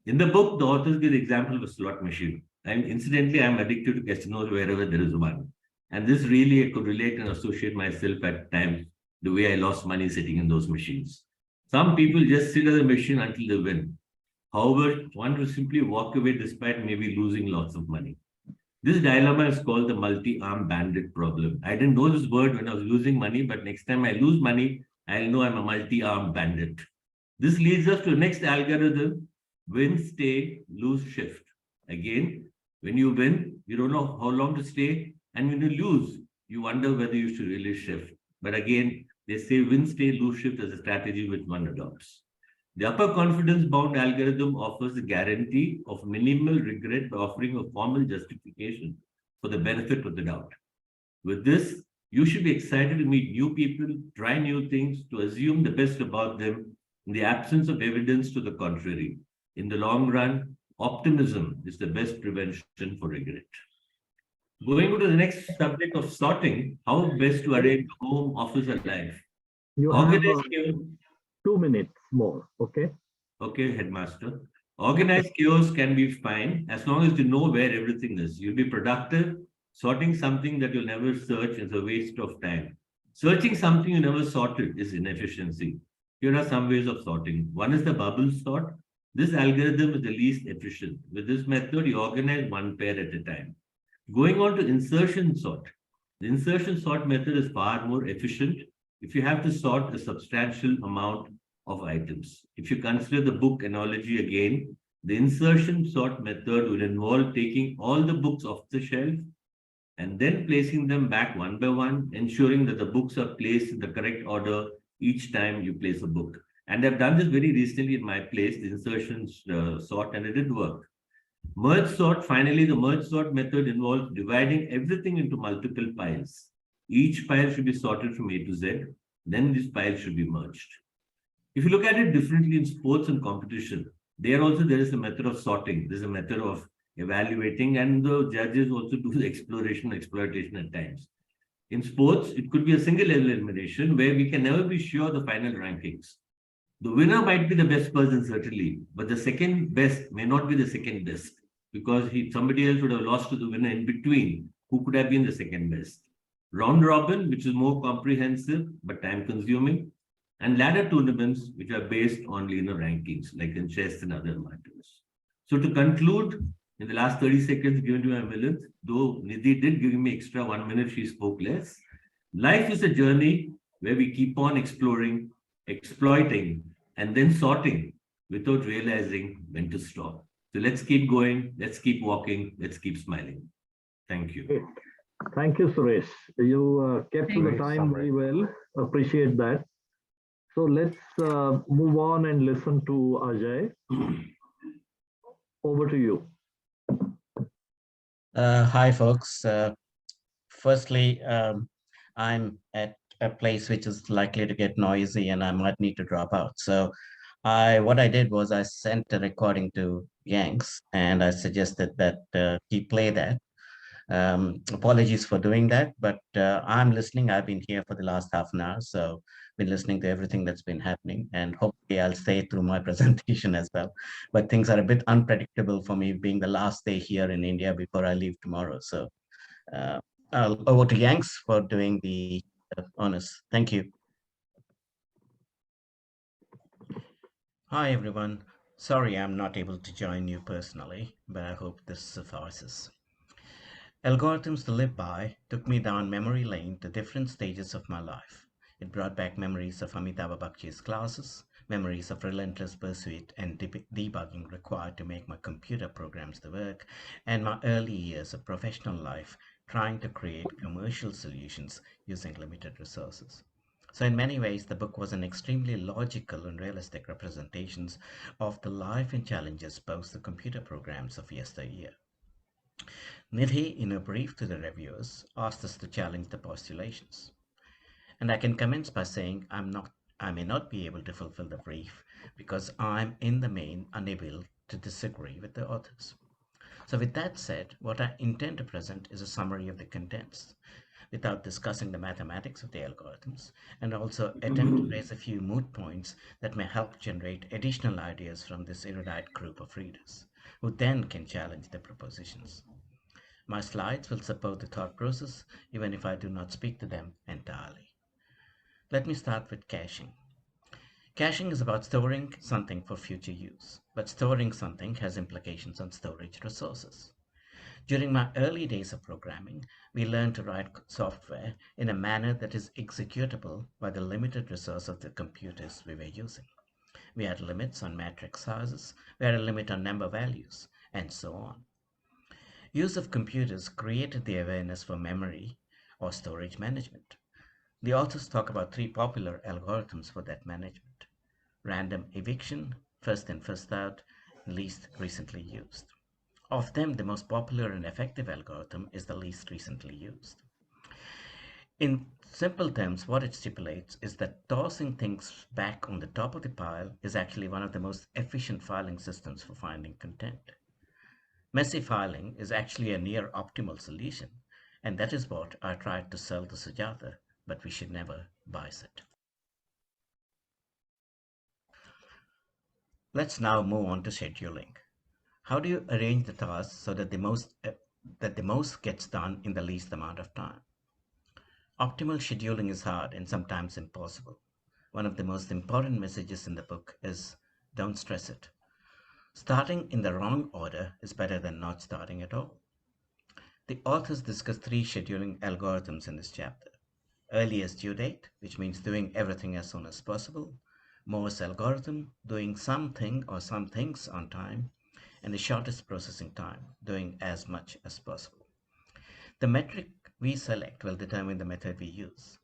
Speaker 18: In the book, the authors give the example of a slot machine. And incidentally, I'm addicted to casinos wherever there is one. And this really I could relate and associate myself at times the way I lost money sitting in those machines. Some people just sit at the machine until they win. However, one will simply walk away despite maybe losing lots of money. This dilemma is called the multi-armed bandit problem. I didn't know this word when I was losing money, but next time I lose money, I'll know I'm a multi-armed bandit. This leads us to the next algorithm: win, stay, lose, shift. Again, when you win, you don't know how long to stay. And when you lose, you wonder whether you should really shift. But again, they say win, stay, lose, shift as a strategy which one adopts. The upper confidence bound algorithm offers the guarantee of minimal regret by offering a formal justification for the benefit of the doubt. With this, you should be excited to meet new people, try new things, to assume the best about them in the absence of evidence to the contrary. In the long run, optimism is the best prevention for regret. Going to the next subject of sorting, how best to arrange home, office, and life.
Speaker 9: You have 2 minutes more, okay?
Speaker 18: Okay, headmaster. Organized chaos can be fine as long as you know where everything is. You'll be productive. Sorting something that you'll never search is a waste of time. Searching something you never sorted is inefficiency. Here are some ways of sorting. One is the bubble sort. This algorithm is the least efficient. With this method, you organize one pair at a time. Going on to insertion sort. The insertion sort method is far more efficient if you have to sort a substantial amount of items. If you consider the book analogy again, the insertion sort method will involve taking all the books off the shelf and then placing them back one by one, ensuring that the books are placed in the correct order each time you place a book. And I've done this very recently in my place, the insertion sort, and it did work. Merge sort, finally, the merge sort method involves dividing everything into multiple piles. Each pile should be sorted from A to Z, then this pile should be merged. If you look at it differently in sports and competition, there is a method of sorting. There's a method of evaluating, and the judges also do the exploration and exploitation at times. In sports, it could be a single elimination where we can never be sure the final rankings. The winner might be the best person, certainly, but the second best may not be the second best because somebody else would have lost to the winner in between who could have been the second best. Round robin, which is more comprehensive but time consuming, and ladder tournaments, which are based on linear rankings, like in chess and other matters. So to conclude, in the last 30 seconds given to my Milind, though Nidhi did give me extra 1 minute, she spoke less. Life is a journey where we keep on exploring, exploiting, and then sorting without realizing when to stop. So let's keep going, let's keep walking, let's keep smiling. Thank you.
Speaker 9: Thank you, Suresh. You kept to the time very well. Appreciate that. So let's move on and listen to Ajay. Over to you.
Speaker 19: Hi, folks. Firstly, I'm at a place which is likely to get noisy and I might need to drop out. So what I did was I sent a recording to Yanks and I suggested that he play that. Apologies for doing that, but I'm listening. I've been here for the last half an hour, so been listening to everything that's been happening, and hopefully I'll stay through my presentation as well. But things are a bit unpredictable for me, being the last day here in India before I leave tomorrow. So over to Yanks for doing the honors. Thank you. Hi, everyone. Sorry I'm not able to join you personally, but I hope this suffices. Algorithms to Live By took me down memory lane to different stages of my life. It brought back memories of Amitabh Bakchi's classes, memories of relentless pursuit and debugging required to make my computer programs to work, and my early years of professional life trying to create commercial solutions using limited resources. So in many ways, the book was an extremely logical and realistic representations of the life and challenges post the computer programs of yesteryear. Nidhi, in a brief to the reviewers, asked us to challenge the postulations. And I can commence by saying I may not be able to fulfill the brief because I'm in the main unable to disagree with the authors. So with that said, what I intend to present is a summary of the contents. without discussing the mathematics of the algorithms, and also attempt to raise a few moot points that may help generate additional ideas from this erudite group of readers, who then can challenge the propositions. My slides will support the thought process, even if I do not speak to them entirely. Let me start with caching. Caching is about storing something for future use, but storing something has implications on storage resources. During my early days of programming, we learned to write software in a manner that is executable by the limited resource of the computers we were using. We had limits on matrix sizes, we had a limit on number values, and so on. Use of computers created the awareness for memory or storage management. The authors talk about three popular algorithms for that management: random eviction, first in, first out, least recently used. Of them, the most popular and effective algorithm is the least recently used. In simple terms, what it stipulates is that tossing things back on the top of the pile is actually one of the most efficient filing systems for finding content. Messy filing is actually a near optimal solution, and that is what I tried to sell to Sujatha, but we should never bias it. Let's now move on to scheduling. How do you arrange the tasks so that the most gets done in the least amount of time? Optimal scheduling is hard and sometimes impossible. One of the most important messages in the book is don't stress it. Starting in the wrong order is better than not starting at all. The authors discuss three scheduling algorithms in this chapter: earliest due date, which means doing everything as soon as possible; Moore's algorithm, doing something or some things on time; and the shortest processing time, doing as much as possible. The metric we select will determine the method we use.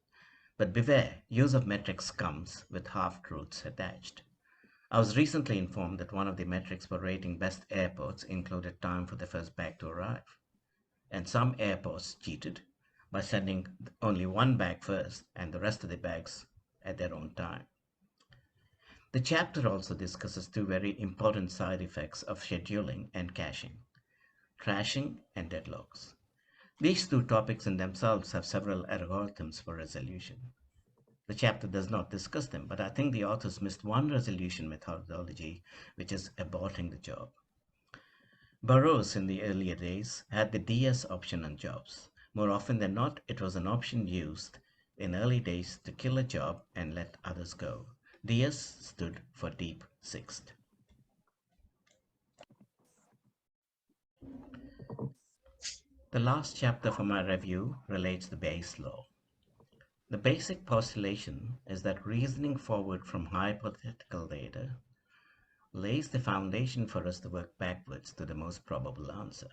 Speaker 19: But beware, use of metrics comes with half-truths attached. I was recently informed that one of the metrics for rating best airports included time for the first bag to arrive. And some airports cheated by sending only one bag first and the rest of the bags at their own time. The chapter also discusses two very important side effects of scheduling and caching: crashing and deadlocks. These two topics in themselves have several algorithms for resolution. The chapter does not discuss them, but I think the authors missed one resolution methodology, which is aborting the job. Burroughs in the earlier days had the DS option on jobs. More often than not, it was an option used in early days to kill a job and let others go. DS stood for deep sixth. The last chapter for my review relates to Bayes' law. The basic postulation is that reasoning forward from hypothetical data lays the foundation for us to work backwards to the most probable answer.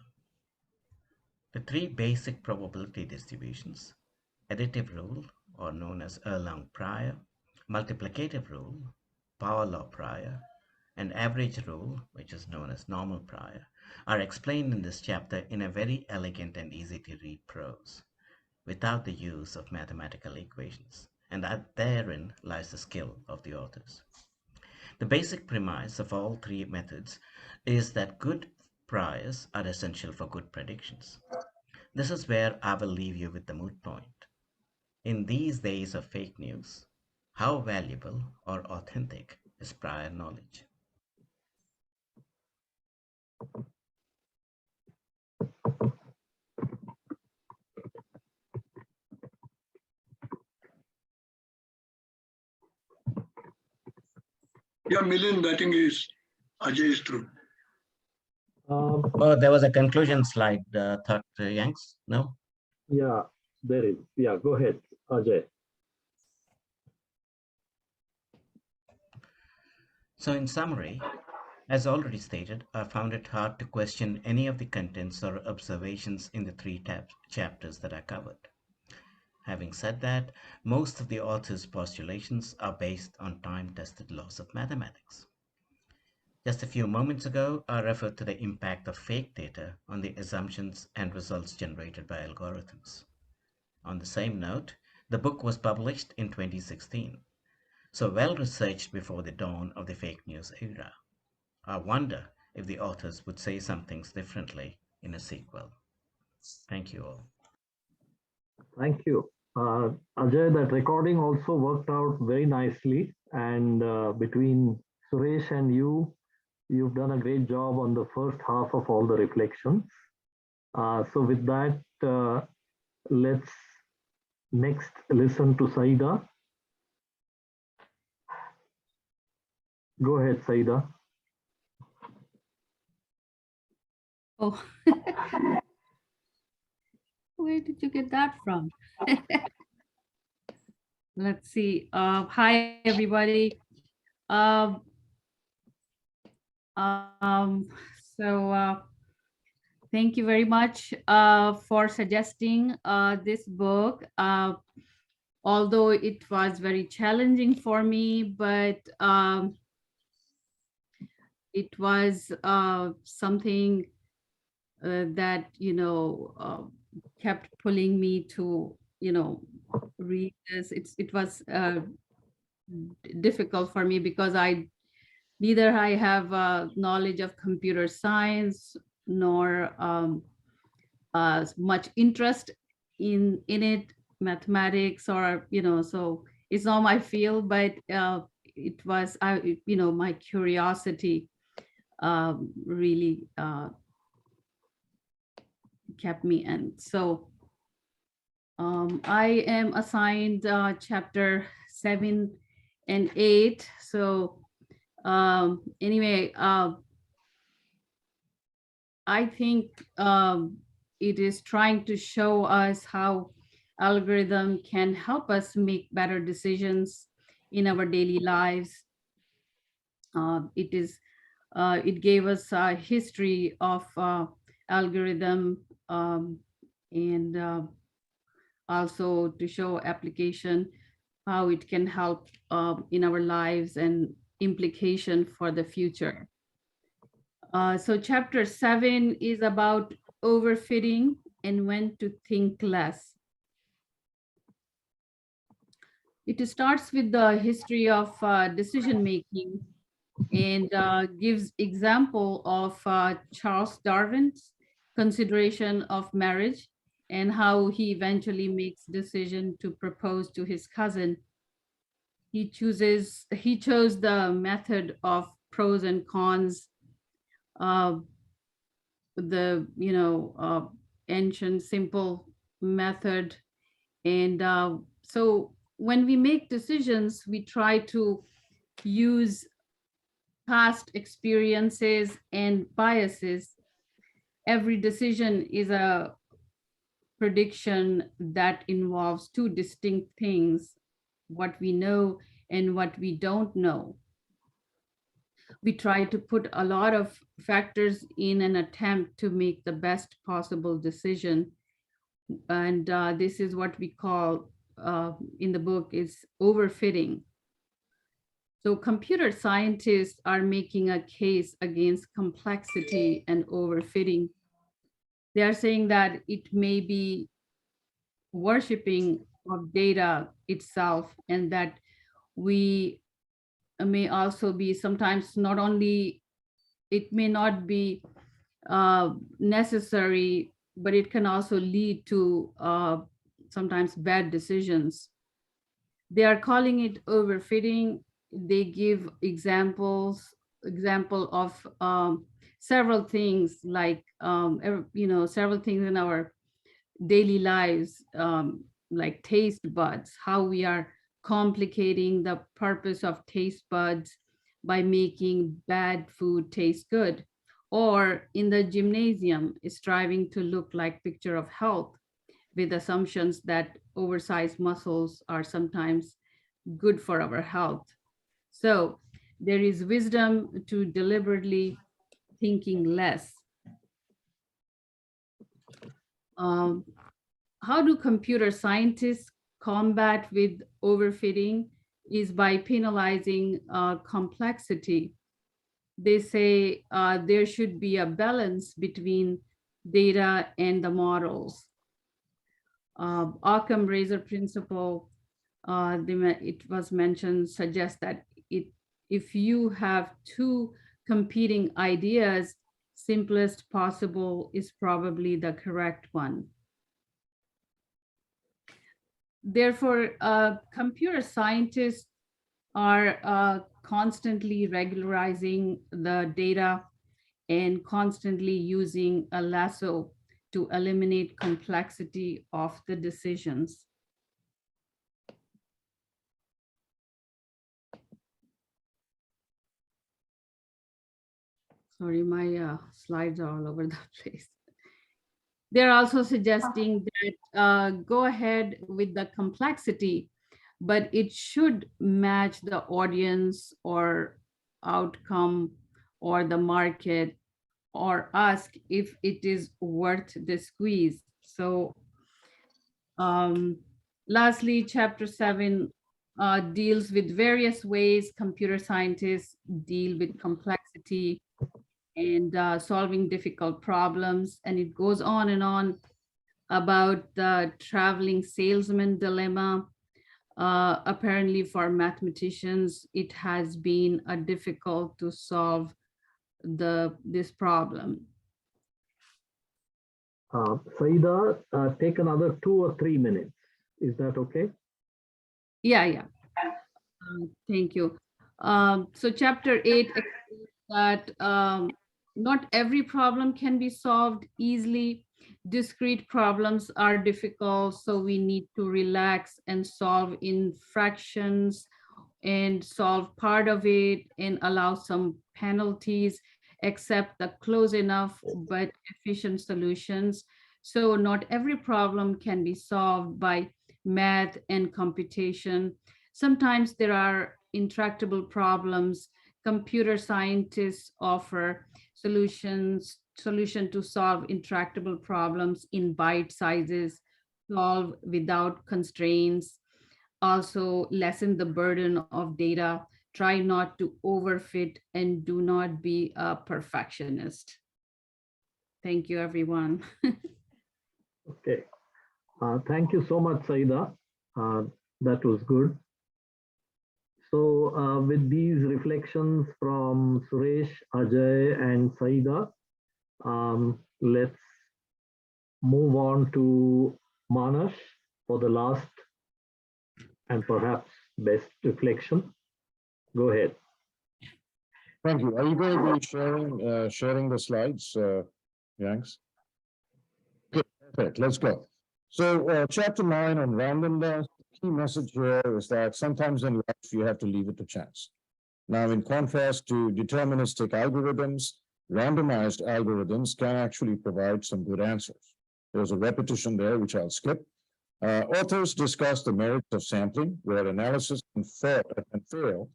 Speaker 19: The three basic probability distributions, additive rule, or known as Erlang-Pryor, multiplicative rule, power law prior, and average rule, which is known as normal prior, are explained in this chapter in a very elegant and easy to read prose, without the use of mathematical equations, and that therein lies the skill of the authors. The basic premise of all three methods is that good priors are essential for good predictions. This is where I will leave you with the moot point. In these days of fake news, how valuable or authentic is prior knowledge?
Speaker 1: Yeah, Milind, I think Ajay is through.
Speaker 19: Oh, there was a conclusion slide, thought Yanks, no?
Speaker 9: Yeah, there is. Yeah, go ahead, Ajay.
Speaker 19: So in summary, as already stated, I found it hard to question any of the contents or observations in the three chapters that I covered. Having said that, most of the author's postulations are based on time-tested laws of mathematics. Just a few moments ago, I referred to the impact of fake data on the assumptions and results generated by algorithms. On the same note, the book was published in 2016, so well researched before the dawn of the fake news era. I wonder if the authors would say some things differently in a sequel. Thank you all.
Speaker 9: Thank you. Ajay, that recording also worked out very nicely. And between Suresh and you, you've done a great job on the first half of all the reflections. So with that, let's next listen to Saida. Go ahead, Saida.
Speaker 20: Oh, where did you get that from? Let's see. Hi, everybody. Um, so thank you very much for suggesting this book. Although it was very challenging for me, but it was something that, kept pulling me to, read this. It was difficult for me because neither I have knowledge of computer science nor much interest in it, mathematics, or so it's not my field, but it was my curiosity really kept me in. So I am assigned chapter 7 and 8. So anyway, I think it is trying to show us how algorithm can help us make better decisions in our daily lives. It gave us a history of algorithm and also to show application, how it can help in our lives and implication for the future. So chapter 7 is about overfitting and when to think less. It starts with the history of decision making and gives example of Charles Darwin's consideration of marriage and how he eventually makes decision to propose to his cousin. He chose the method of pros and cons, the ancient simple method. And so when we make decisions, we try to use past experiences and biases. Every decision is a prediction that involves two distinct things: what we know and what we don't know. We try to put a lot of factors in an attempt to make the best possible decision. And this is what we call in the book is overfitting. So computer scientists are making a case against complexity and overfitting. They are saying that it may be worshiping of data itself, and that we may also be sometimes not only, it may not be necessary, but it can also lead to sometimes bad decisions. They are calling it overfitting. They give example of several things, like several things in our daily lives, like taste buds, how we are complicating the purpose of taste buds by making bad food taste good, or in the gymnasium, striving to look like picture of health with assumptions that oversized muscles are sometimes good for our health. So there is wisdom to deliberately thinking less. How do computer scientists combat with overfitting? Is by penalizing complexity. They say there should be a balance between data and the models. Occam razor principle, it was mentioned, suggests that if you have two competing ideas, simplest possible is probably the correct one. therefore, computer scientists are constantly regularizing the data and constantly using a lasso to eliminate complexity of the decisions. Sorry, my slides are all over the place. They're also suggesting that go ahead with the complexity, but it should match the audience or outcome or the market, or ask if it is worth the squeeze. So lastly, chapter 7 deals with various ways computer scientists deal with complexity and solving difficult problems. And it goes on and on about the traveling salesman dilemma. Apparently for mathematicians, it has been difficult to solve this problem.
Speaker 9: Saida, take another 2 or 3 minutes. Is that okay?
Speaker 20: Yeah. Thank you. So chapter 8 explains that not every problem can be solved easily. Discrete problems are difficult, so we need to relax and solve in fractions and solve part of it and allow some penalties, accept the close enough but efficient solutions. So not every problem can be solved by math and computation. Sometimes there are intractable problems. Computer scientists offer solution to solve intractable problems in bite sizes, solve without constraints, also lessen the burden of data, try not to overfit, and do not be a perfectionist. Thank you, everyone.
Speaker 9: Okay. Thank you so much, Saida. That was good. So with these reflections from Suresh, Ajay, and Saida, let's move on to Manas for the last and perhaps best reflection. Go ahead.
Speaker 21: Thank you. Are you going to be sharing the slides, Yanks? Good. Perfect. Let's go. So chapter 9 on randomness. Key message here is that sometimes in life you have to leave it to chance. Now, in contrast to deterministic algorithms, randomized algorithms can actually provide some good answers. There's a repetition there, which I'll skip. Authors discuss the merits of sampling, where analysis can fail,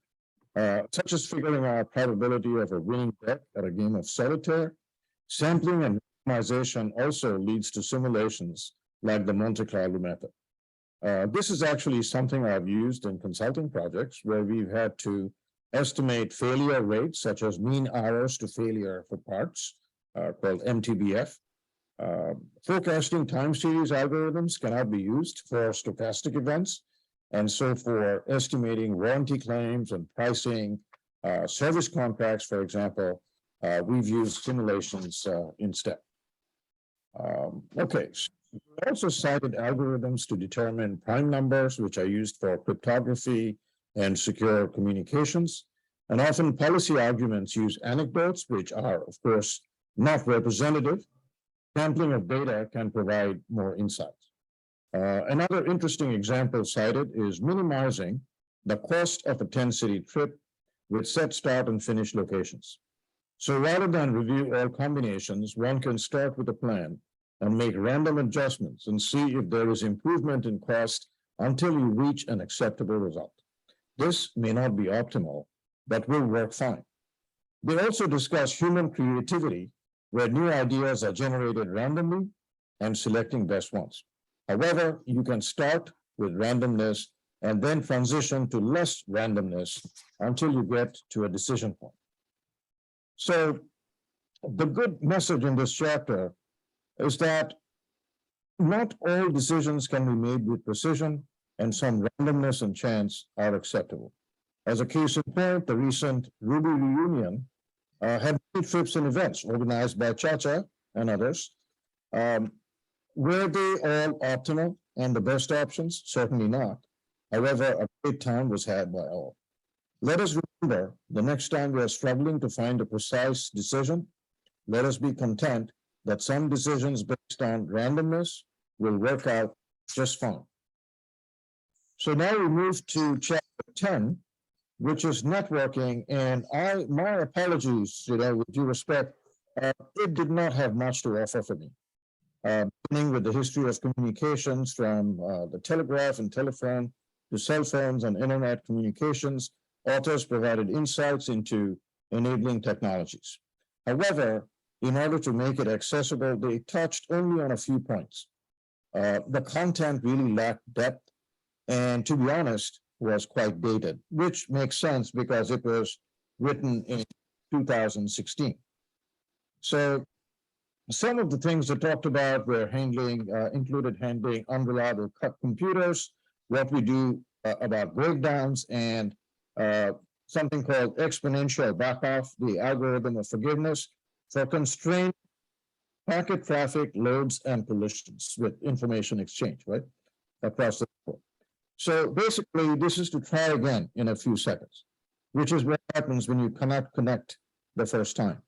Speaker 21: such as figuring out probability of a winning bet at a game of solitaire. Sampling and randomization also leads to simulations like the Monte Carlo method. This is actually something I've used in consulting projects where we've had to estimate failure rates, such as mean hours to failure for parts, called MTBF. Forecasting time series algorithms cannot be used for stochastic events. And so for estimating warranty claims and pricing service contracts, for example, we've used simulations instead. Okay. We also cited algorithms to determine prime numbers, which are used for cryptography and secure communications. And often policy arguments use anecdotes, which are, of course, not representative. Sampling of data can provide more insights. Another interesting example cited is minimizing the cost of a 10-city trip with set start and finish locations. So rather than review all combinations, one can start with a plan and make random adjustments and see if there is improvement in cost until you reach an acceptable result. This may not be optimal, but will work fine. They also discuss human creativity, where new ideas are generated randomly and selecting best ones. However, you can start with randomness and then transition to less randomness until you get to a decision point. So the good message in this chapter is that not all decisions can be made with precision, and some randomness and chance are acceptable. As a case in point, the recent Ruby reunion had many trips and events organized by Chacha and others. Were they all optimal? and the best options? Certainly not. However, a great time was had by all. Let us remember the next time we are struggling to find a precise decision, let us be content that some decisions based on randomness will work out just fine. So now we move to chapter 10, which is networking. And my apologies, with due respect, it did not have much to offer for me. Beginning with the history of communications from the telegraph and telephone to cell phones and internet communications, authors provided insights into enabling technologies. However, in order to make it accessible, they touched only on a few points. The content really lacked depth, and to be honest, was quite dated, which makes sense because it was written in 2016. So some of the things they talked about were included handling unreliable computers, what we do about breakdowns, and something called exponential backoff, the algorithm of forgiveness for constrained packet traffic, loads, and collisions with information exchange, right, across the board. So basically, this is to try again in a few seconds, which is what happens when you cannot connect the first time.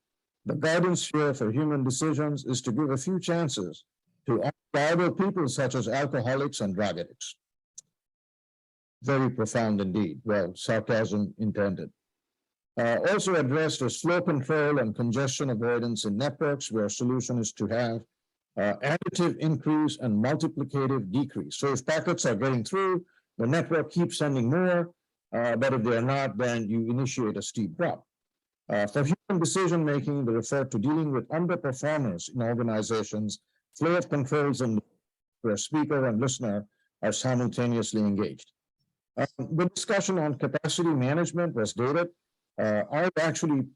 Speaker 21: The guidance here for human decisions is to give a few chances to unreliable people such as alcoholics and drug addicts. Very profound indeed. Well, sarcasm intended. Also addressed is flow control and congestion avoidance in networks, where solution is to have additive increase and multiplicative decrease. So if packets are getting through, the network keeps sending more, but if they are not, then you initiate a steep drop. For human decision-making, they refer to dealing with underperformers in organizations, flow of controls and where speaker and listener are simultaneously engaged. The discussion on capacity management was dated. I've actually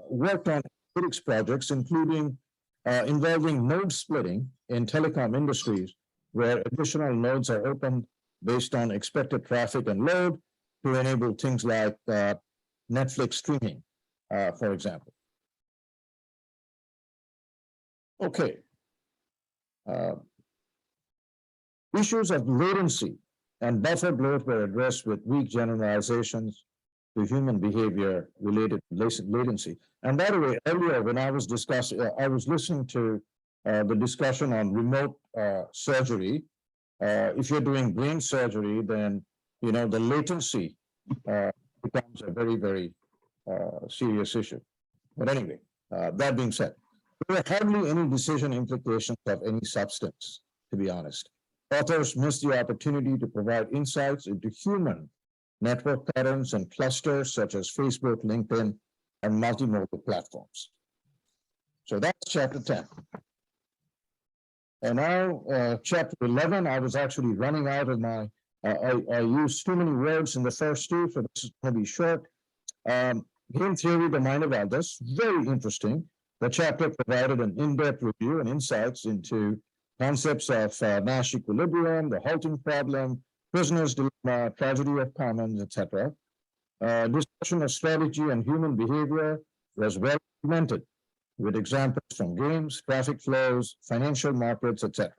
Speaker 21: worked on analytics projects, including involving node splitting in telecom industries, where additional nodes are opened based on expected traffic and load to enable things like Netflix streaming, for example. Okay. Issues of latency and buffer bloat were addressed with weak generalizations to human behavior related to latency. And by the way, earlier when I was discussing, I was listening to the discussion on remote surgery. If you're doing brain surgery, then the latency becomes a very, very serious issue. But anyway, that being said, there are hardly any decision implications of any substance, to be honest. Authors missed the opportunity to provide insights into human network patterns and clusters such as Facebook, LinkedIn, and multimodal platforms. So that's chapter 10. And now chapter 11, I was actually running out of my, I used too many words in the first two, so this is going to be short. Game theory, the mind of others, very interesting. The chapter provided an in-depth review and insights into concepts of Nash equilibrium, the halting problem, prisoner's dilemma, tragedy of commons, etc. Discussion of strategy and human behavior was well implemented with examples from games, traffic flows, financial markets, etc.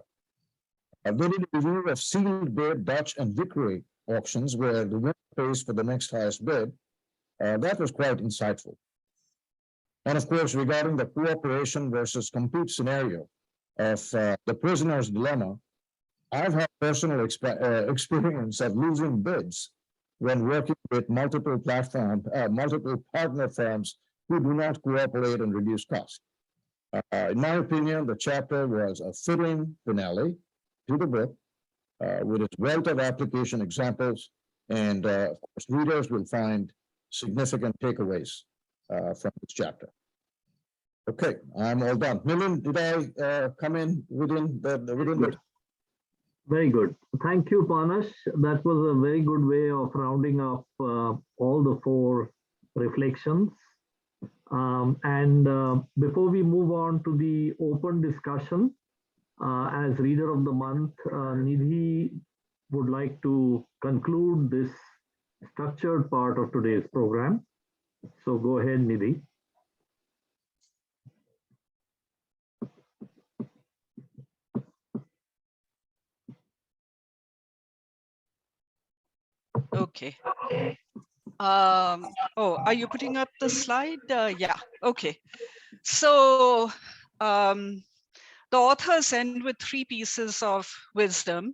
Speaker 21: They did a review of sealed bid, Dutch, and Vickrey auctions where the winner pays for the next highest bid. That was quite insightful. And of course, regarding the cooperation versus compete scenario of the prisoner's dilemma, I've had personal experience of losing bids when working with multiple partner firms who do not cooperate and reduce cost. In my opinion, the chapter was a fitting finale to the book with its wealth of application examples, and of course, readers will find significant takeaways from this chapter. Okay, I'm all done. Milind, did I come in within the
Speaker 9: Very good. Thank you, Panash. That was a very good way of rounding up all the four reflections. Before we move on to the open discussion, as Reader of the Month, Nidhi would like to conclude this structured part of today's program. So go ahead, Nidhi.
Speaker 17: Okay. Oh, are you putting up the slide? Yeah, okay. So the authors end with 3 pieces of wisdom.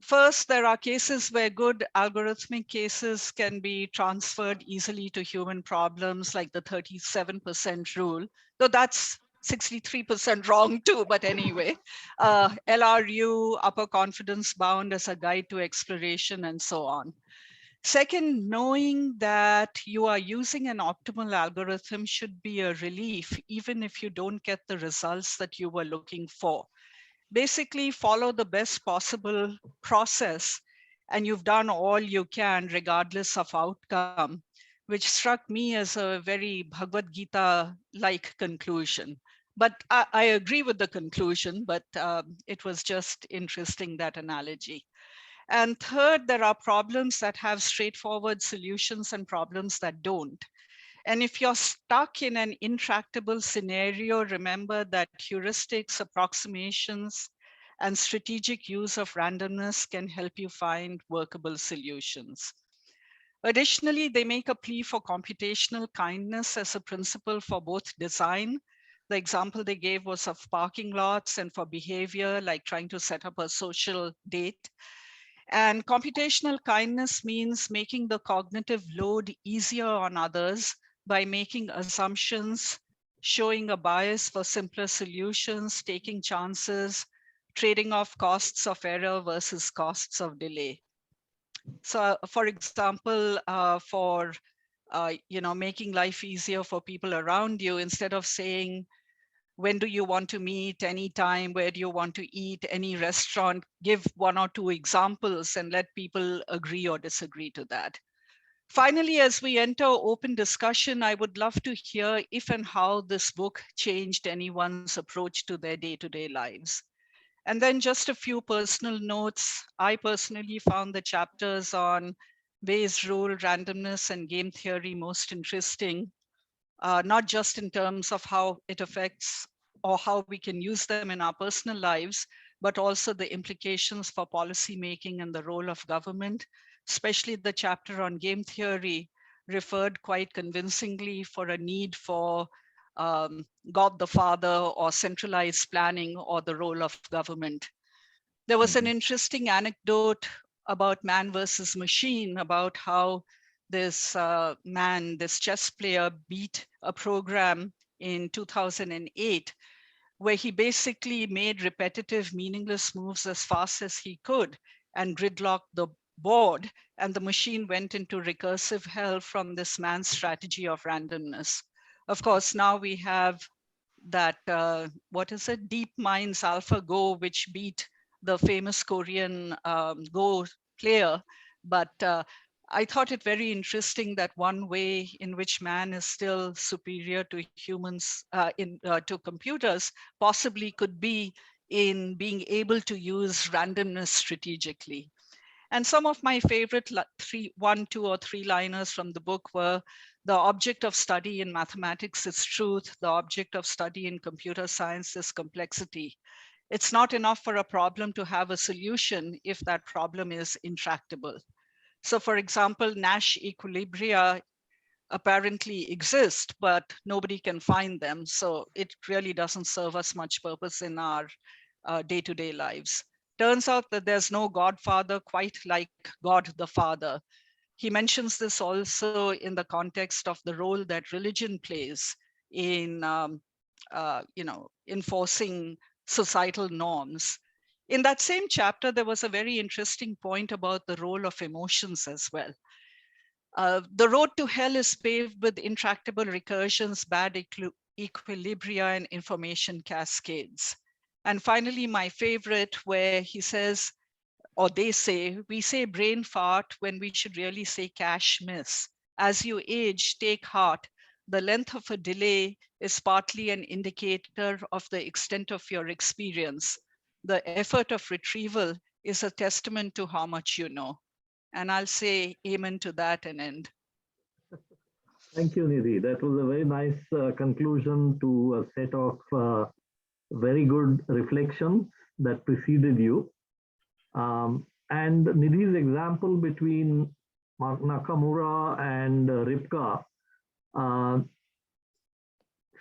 Speaker 17: First, there are cases where good algorithmic cases can be transferred easily to human problems, like the 37% rule, though that's 63% wrong too, but anyway. LRU, upper confidence bound as a guide to exploration, and so on. Second, knowing that you are using an optimal algorithm should be a relief, even if you don't get the results that you were looking for. Basically, follow the best possible process, and you've done all you can regardless of outcome, which struck me as a very Bhagavad Gita-like conclusion. But I agree with the conclusion, but it was just interesting, that analogy. And third, there are problems that have straightforward solutions and problems that don't. And if you're stuck in an intractable scenario, remember that heuristics, approximations, and strategic use of randomness can help you find workable solutions. Additionally, they make a plea for computational kindness as a principle for both design. The example they gave was of parking lots, and for behavior, like trying to set up a social date. And computational kindness means making the cognitive load easier on others by making assumptions, showing a bias for simpler solutions, taking chances, trading off costs of error versus costs of delay. So, for example, making life easier for people around you, instead of saying, when do you want to meet, anytime, where do you want to eat, any restaurant, give 1 or 2 examples and let people agree or disagree to that. Finally, as we enter open discussion, I would love to hear if and how this book changed anyone's approach to their day-to-day lives. And then just a few personal notes. I personally found the chapters on Bayes' rule, randomness, and game theory most interesting. Not just in terms of how it affects or how we can use them in our personal lives, but also the implications for policy making and the role of government, especially the chapter on game theory referred quite convincingly for a need for God the Father or centralized planning or the role of government. There was an interesting anecdote about man versus machine, about how this this chess player beat a program in 2008, where he basically made repetitive, meaningless moves as fast as he could and gridlocked the board, and the machine went into recursive hell from this man's strategy of randomness. Of course, now we have that, DeepMind's AlphaGo, which beat the famous Korean Go player, but I thought it very interesting that one way in which man is still superior to humans, to computers, possibly could be in being able to use randomness strategically. And some of my favorite 1, 2, or 3 liners from the book were: the object of study in mathematics is truth. The object of study in computer science is complexity. It's not enough for a problem to have a solution if that problem is intractable. So for example, Nash equilibria apparently exist, but nobody can find them. So it really doesn't serve us much purpose in our day-to-day lives. Turns out that there's no Godfather quite like God the Father. He mentions this also in the context of the role that religion plays in enforcing societal norms. In that same chapter, there was a very interesting point about the role of emotions as well. The road to hell is paved with intractable recursions, bad equilibria, and information cascades. And finally, my favorite, where he says, or they say, we say brain fart when we should really say cash miss. As you age, take heart. The length of a delay is partly an indicator of the extent of your experience. The effort of retrieval is a testament to how much you know. And I'll say amen to that and end.
Speaker 9: Thank you, Nidhi. That was a very nice conclusion to a set of very good reflections that preceded you. And Nidhi's example between Nakamura and Ripka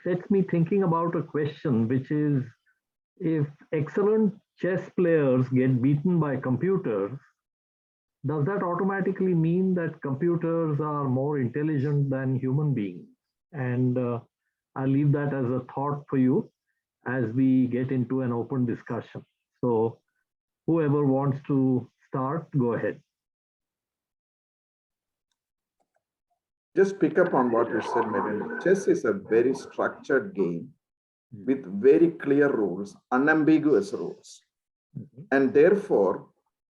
Speaker 9: sets me thinking about a question, which is, if excellent chess players get beaten by computers, does that automatically mean that computers are more intelligent than human beings? And I'll leave that as a thought for you as we get into an open discussion. So whoever wants to start, go ahead.
Speaker 3: Just pick up on what you said, Milind. Chess is a very structured game with very clear rules, unambiguous rules. And therefore,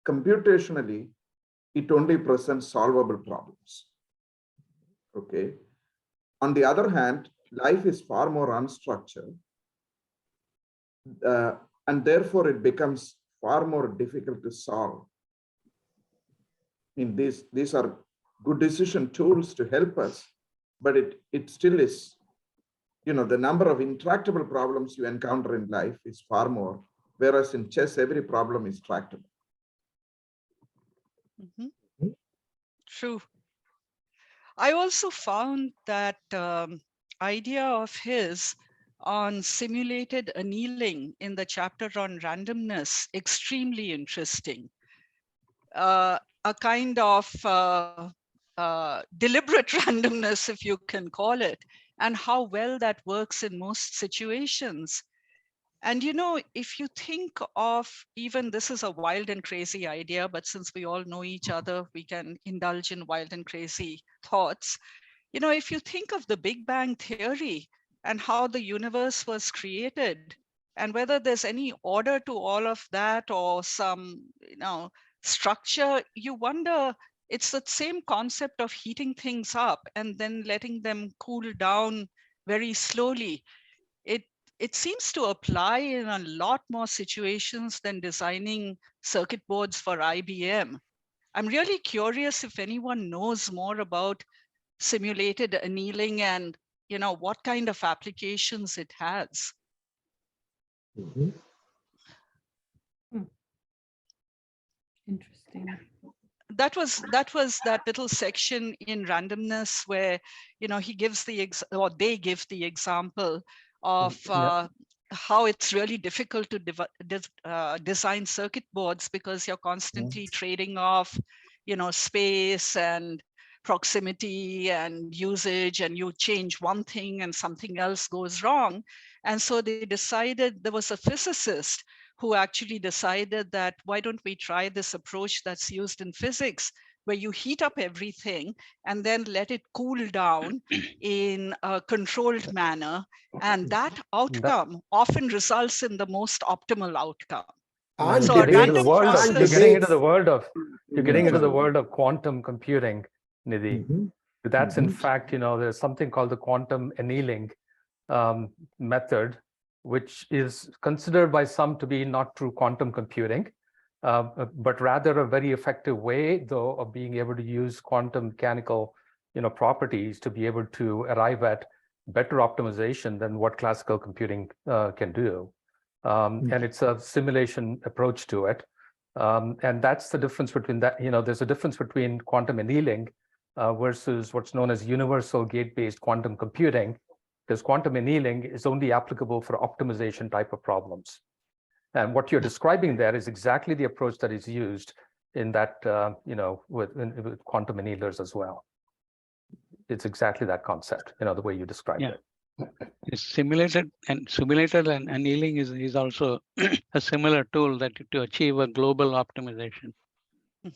Speaker 3: computationally, it only presents solvable problems. Okay. On the other hand, life is far more unstructured. And therefore, it becomes far more difficult to solve. I mean, these are good decision tools to help us, but it still is, you know, the number of intractable problems you encounter in life is far more, whereas in chess, every problem is tractable.
Speaker 17: True. I also found that idea of his on simulated annealing in the chapter on randomness extremely interesting. A kind of deliberate randomness, if you can call it, and how well that works in most situations. And, you know, if you think of, even this is a wild and crazy idea, but since we all know each other, we can indulge in wild and crazy thoughts. You know, if you think of the Big Bang Theory and how the universe was created, and whether there's any order to all of that or some, you know, structure, you wonder, it's the same concept of heating things up and then letting them cool down very slowly. It seems to apply in a lot more situations than designing circuit boards for IBM. I'm really curious if anyone knows more about simulated annealing and, you know, what kind of applications it has.
Speaker 20: Interesting.
Speaker 17: That was that little section in randomness where, you know, he gives or they give the example of how it's really difficult to design circuit boards because you're constantly trading off, you know, space and proximity and usage, and you change one thing and something else goes wrong. And so they decided, there was a physicist who actually decided that, why don't we try this approach that's used in physics, where you heat up everything and then let it cool down in a controlled manner. And that outcome often results in the most optimal outcome.
Speaker 16: And
Speaker 17: So
Speaker 16: you're
Speaker 17: a
Speaker 16: getting into
Speaker 17: random process.
Speaker 16: you're getting into the world of quantum computing, Nidhi. That's in fact, you know, there's something called the quantum annealing method, which is considered by some to be not true quantum computing, but rather a very effective way, though, of being able to use quantum mechanical, you know, properties to be able to arrive at better optimization than what classical computing can do. And it's a simulation approach to it. And that's the difference between that, you know, there's a difference between quantum annealing versus what's known as universal gate-based quantum computing, because quantum annealing is only applicable for optimization type of problems. And what you're describing there is exactly the approach that is used in that, you know, with quantum annealers as well. It's exactly that concept, you know, the way you described it.
Speaker 12: It's simulated and annealing is also a similar tool that to achieve a global optimization.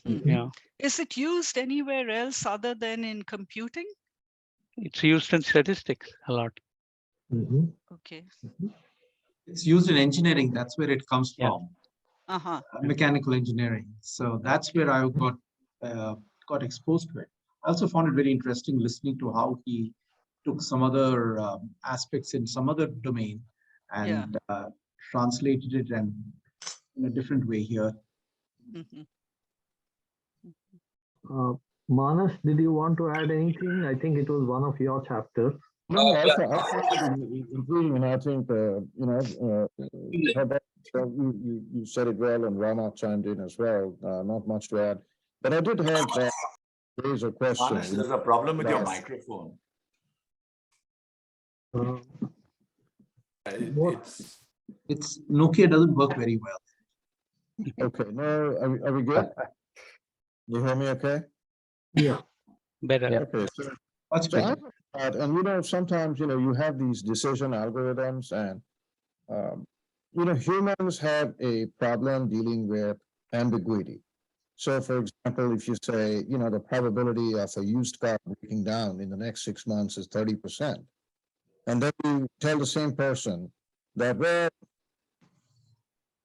Speaker 12: Yeah,
Speaker 17: Is it used anywhere else other than in computing?
Speaker 12: it's used in statistics a lot.
Speaker 17: Okay.
Speaker 11: It's used in engineering. That's where it comes from. Mechanical engineering. So that's where I got exposed to it. I also found it very interesting listening to how he took some other aspects in some other domain and translated it in a different way here.
Speaker 9: Manas, did you want to add anything? I think it was one of your chapters.
Speaker 21: No, I think including, and I think, you know, you said it well, and Rama chimed in as well. Not much to add, but I did have raise a question.
Speaker 13: Honest, there's a problem with your
Speaker 21: Yes.
Speaker 13: microphone.
Speaker 11: It's Nokia doesn't work very well.
Speaker 21: Okay, no, are we good? You hear me okay?
Speaker 12: Yeah. Better.
Speaker 21: Okay, so
Speaker 11: That's
Speaker 21: So I
Speaker 11: better.
Speaker 21: have that, and sometimes, you have these decision algorithms and, humans have a problem dealing with ambiguity. So for example, if you say, the probability of a used car breaking down in the next 6 months is 30%. And then you tell the same person that, well,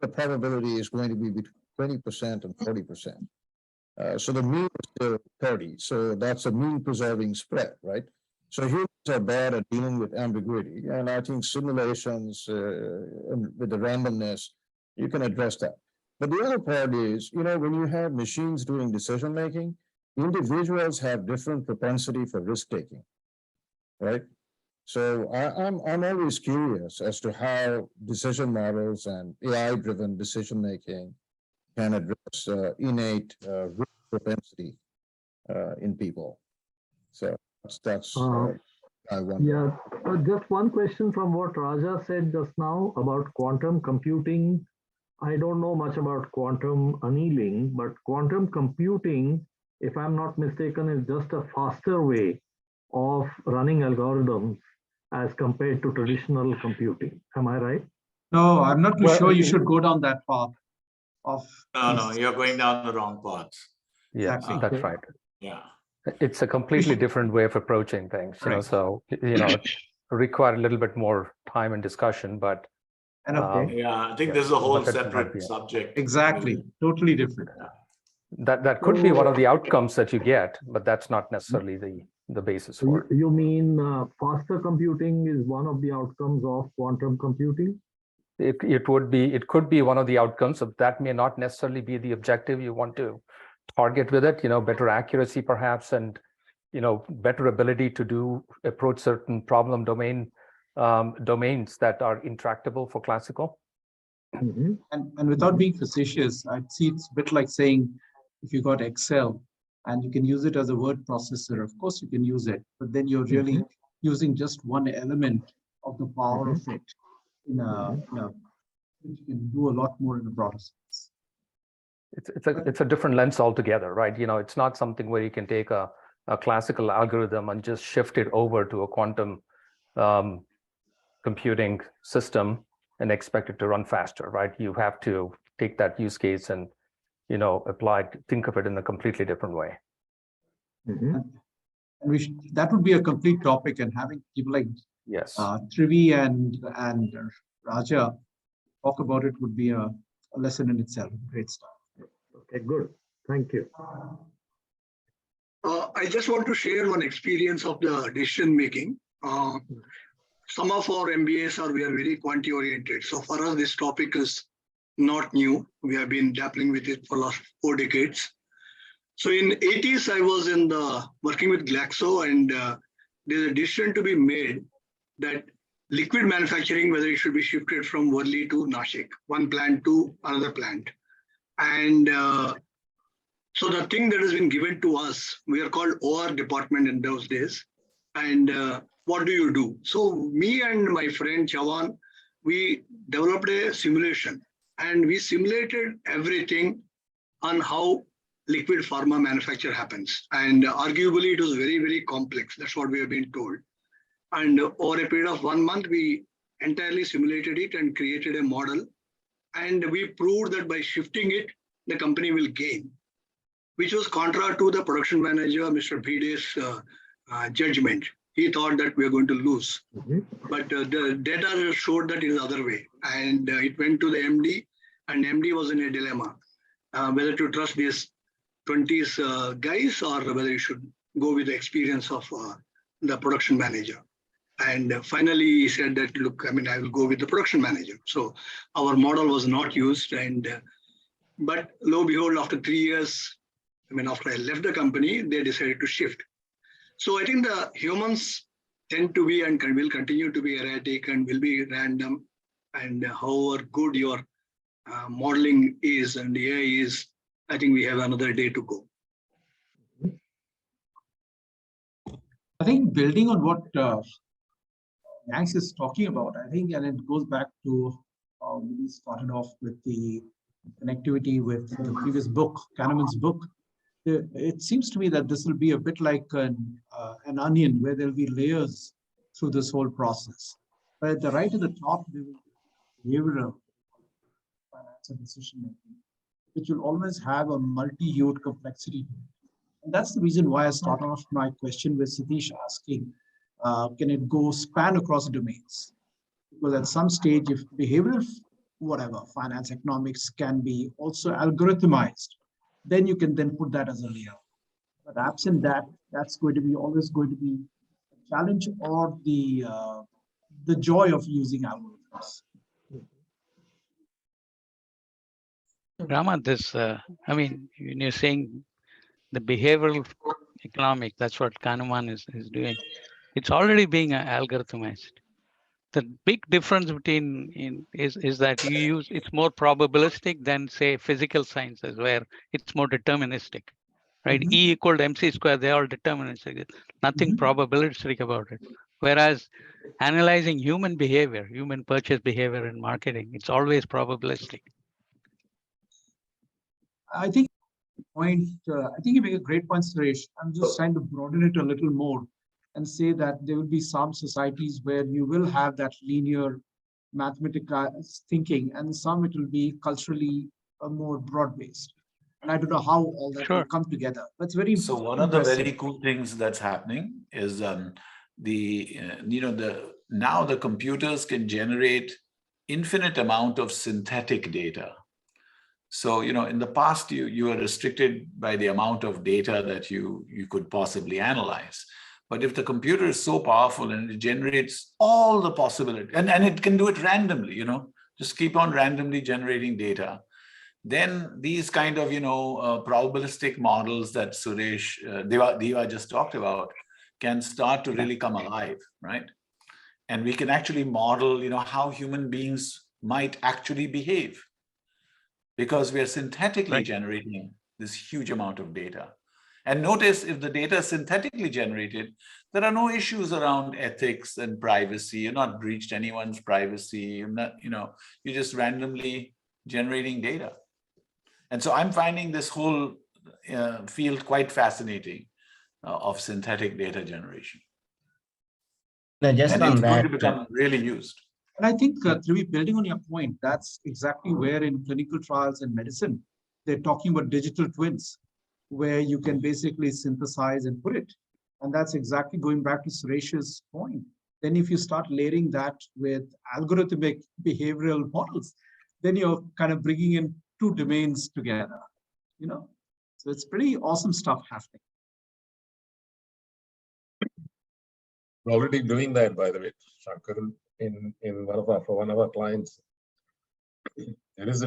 Speaker 21: the probability is going to be between 20% and 40%. So the mean is still 30. So that's a mean preserving spread, right? So humans are bad at dealing with ambiguity. And I think simulations and with the randomness, you can address that. But the other part is, when you have machines doing decision making, individuals have different propensity for risk taking, right? So I'm always curious as to how decision models and AI-driven decision making can address innate risk propensity in people. So that's I wonder.
Speaker 9: Yeah, just one question from what Raja said just now about quantum computing. I don't know much about quantum annealing, but quantum computing, if I'm not mistaken, is just a faster way of running algorithms as compared to traditional computing. Am I right?
Speaker 11: No, I'm not too
Speaker 16: Well,
Speaker 11: sure you should go down that path of.
Speaker 13: No, you're going down the wrong path.
Speaker 16: Yes,
Speaker 11: Exactly.
Speaker 16: that's right.
Speaker 13: Yeah.
Speaker 16: It's a completely different way of approaching things,
Speaker 11: Right.
Speaker 16: so, require a little bit more time and discussion, but
Speaker 11: And of
Speaker 13: Yeah, I think this is a whole
Speaker 16: but that might
Speaker 13: separate
Speaker 16: be-
Speaker 13: subject.
Speaker 11: exactly, totally different.
Speaker 16: that could be one of the outcomes that you get, but that's not necessarily the basis for it.
Speaker 9: You mean faster computing is one of the outcomes of quantum computing?
Speaker 16: It could be one of the outcomes, of that may not necessarily be the objective you want to target with it, better accuracy perhaps, and, better ability to approach certain problem domains that are intractable for classical.
Speaker 11: And without being facetious, I'd see it's a bit like saying, if you got Excel and you can use it as a word processor, of course you can use it, but then you're really using just one element of the power of it in a which can do a lot more in the broader sense.
Speaker 16: It's a different lens altogether, right? It's not something where you can take a classical algorithm and just shift it over to a quantum computing system and expect it to run faster, right? You have to take that use case and, think of it in a completely different way.
Speaker 11: And that would be a complete topic, and having people like
Speaker 16: Yes.
Speaker 11: Trivi and Raja talk about it would be a lesson in itself. Great stuff.
Speaker 9: Okay, good. Thank you.
Speaker 1: I just want to share one experience of the decision making. Some of our MBAs we are very quantity oriented. So for us, this topic is not new. We have been dabbling with it for the last 4 decades. So in 80s, I was working with Glaxo, and there's a decision to be made that liquid manufacturing, whether it should be shifted from Worli to Nashik, one plant to another plant. And so the thing that has been given to us, we are called OR department in those days. And what do you do? So me and my friend Chavan, we developed a simulation, and we simulated everything on how liquid pharma manufacture happens. And arguably it was very, very complex. That's what we have been told. And over a period of 1 month, we entirely simulated it and created a model. And we proved that by shifting it, the company will gain, which was contra to the production manager, Mr. Bhide's judgment. He thought that we are going to lose. But the data showed that it is the other way. And it went to the MD, and MD was in a dilemma, whether to trust these 20s guys or whether you should go with the experience of the production manager. And finally, he said that, look, I will go with the production manager. So our model was not used. But lo and behold, after 3 years, after I left the company, they decided to shift. So I think the humans tend to be and will continue to be erratic and will be random. And however good your modeling is and AI is, I think we have another day to go.
Speaker 11: I think building on what Max is talking about, I think, and it goes back to how we started off with the connectivity with the previous book, Kahneman's book. It seems to me that this will be a bit like an onion where there'll be layers through this whole process. But at the right at the top, there will be behavioral finance and decision making, which will always have a multi-hued complexity. And that's the reason why I started off my question with Satish asking, can it go span across domains? Because at some stage, if behavioral, whatever, finance, economics can be also algorithmized, then you can then put that as a layer. But absent that, that's going to be always going to be a challenge or the joy of using algorithms.
Speaker 12: Rama, this, I mean, when you're saying the behavioral economic, that's what Kahneman is doing. It's already being algorithmized. The big difference between is that you use, it's more probabilistic than say physical sciences where it's more deterministic, right? E equal to MC square, they're all deterministic. Nothing probabilistic about it. Whereas analyzing human behavior, human purchase behavior in marketing, it's always probabilistic.
Speaker 11: I think I think you make a great point, Suresh. I'm just trying to broaden it a little more and say that there will be some societies where you will have that linear mathematical thinking, and some it will be culturally more broad-based. And I don't know how all that will come together. That's very
Speaker 13: So one of the very cool things that's happening is now the computers can generate infinite amount of synthetic data. So, in the past, you were restricted by the amount of data that you could possibly analyze. But if the computer is so powerful and it generates all the possibilities, and it can do it randomly, just keep on randomly generating data, then these kind of, probabilistic models that Suresh, Diva just talked about can start to really come alive, right? And we can actually model, how human beings might actually behave, because we are synthetically generating this huge amount of data. And notice, if the data is synthetically generated, there are no issues around ethics and privacy. You're not breached anyone's privacy. You're not, you're just randomly generating data. And so I'm finding this whole field quite fascinating of synthetic data generation.
Speaker 19: No, just
Speaker 13: and
Speaker 19: on
Speaker 13: it's going
Speaker 19: that,
Speaker 13: to become really used.
Speaker 11: And I think, Thrivi, building on your point, that's exactly where in clinical trials in medicine, they're talking about digital twins, where you can basically synthesize and put it. And that's exactly going back to Suresh's point. Then if you start layering that with algorithmic behavioral models, then you're kind of bringing in two domains together, So it's pretty awesome stuff happening.
Speaker 7: We're already doing that, by the way, Shankar, for one of our clients. There is a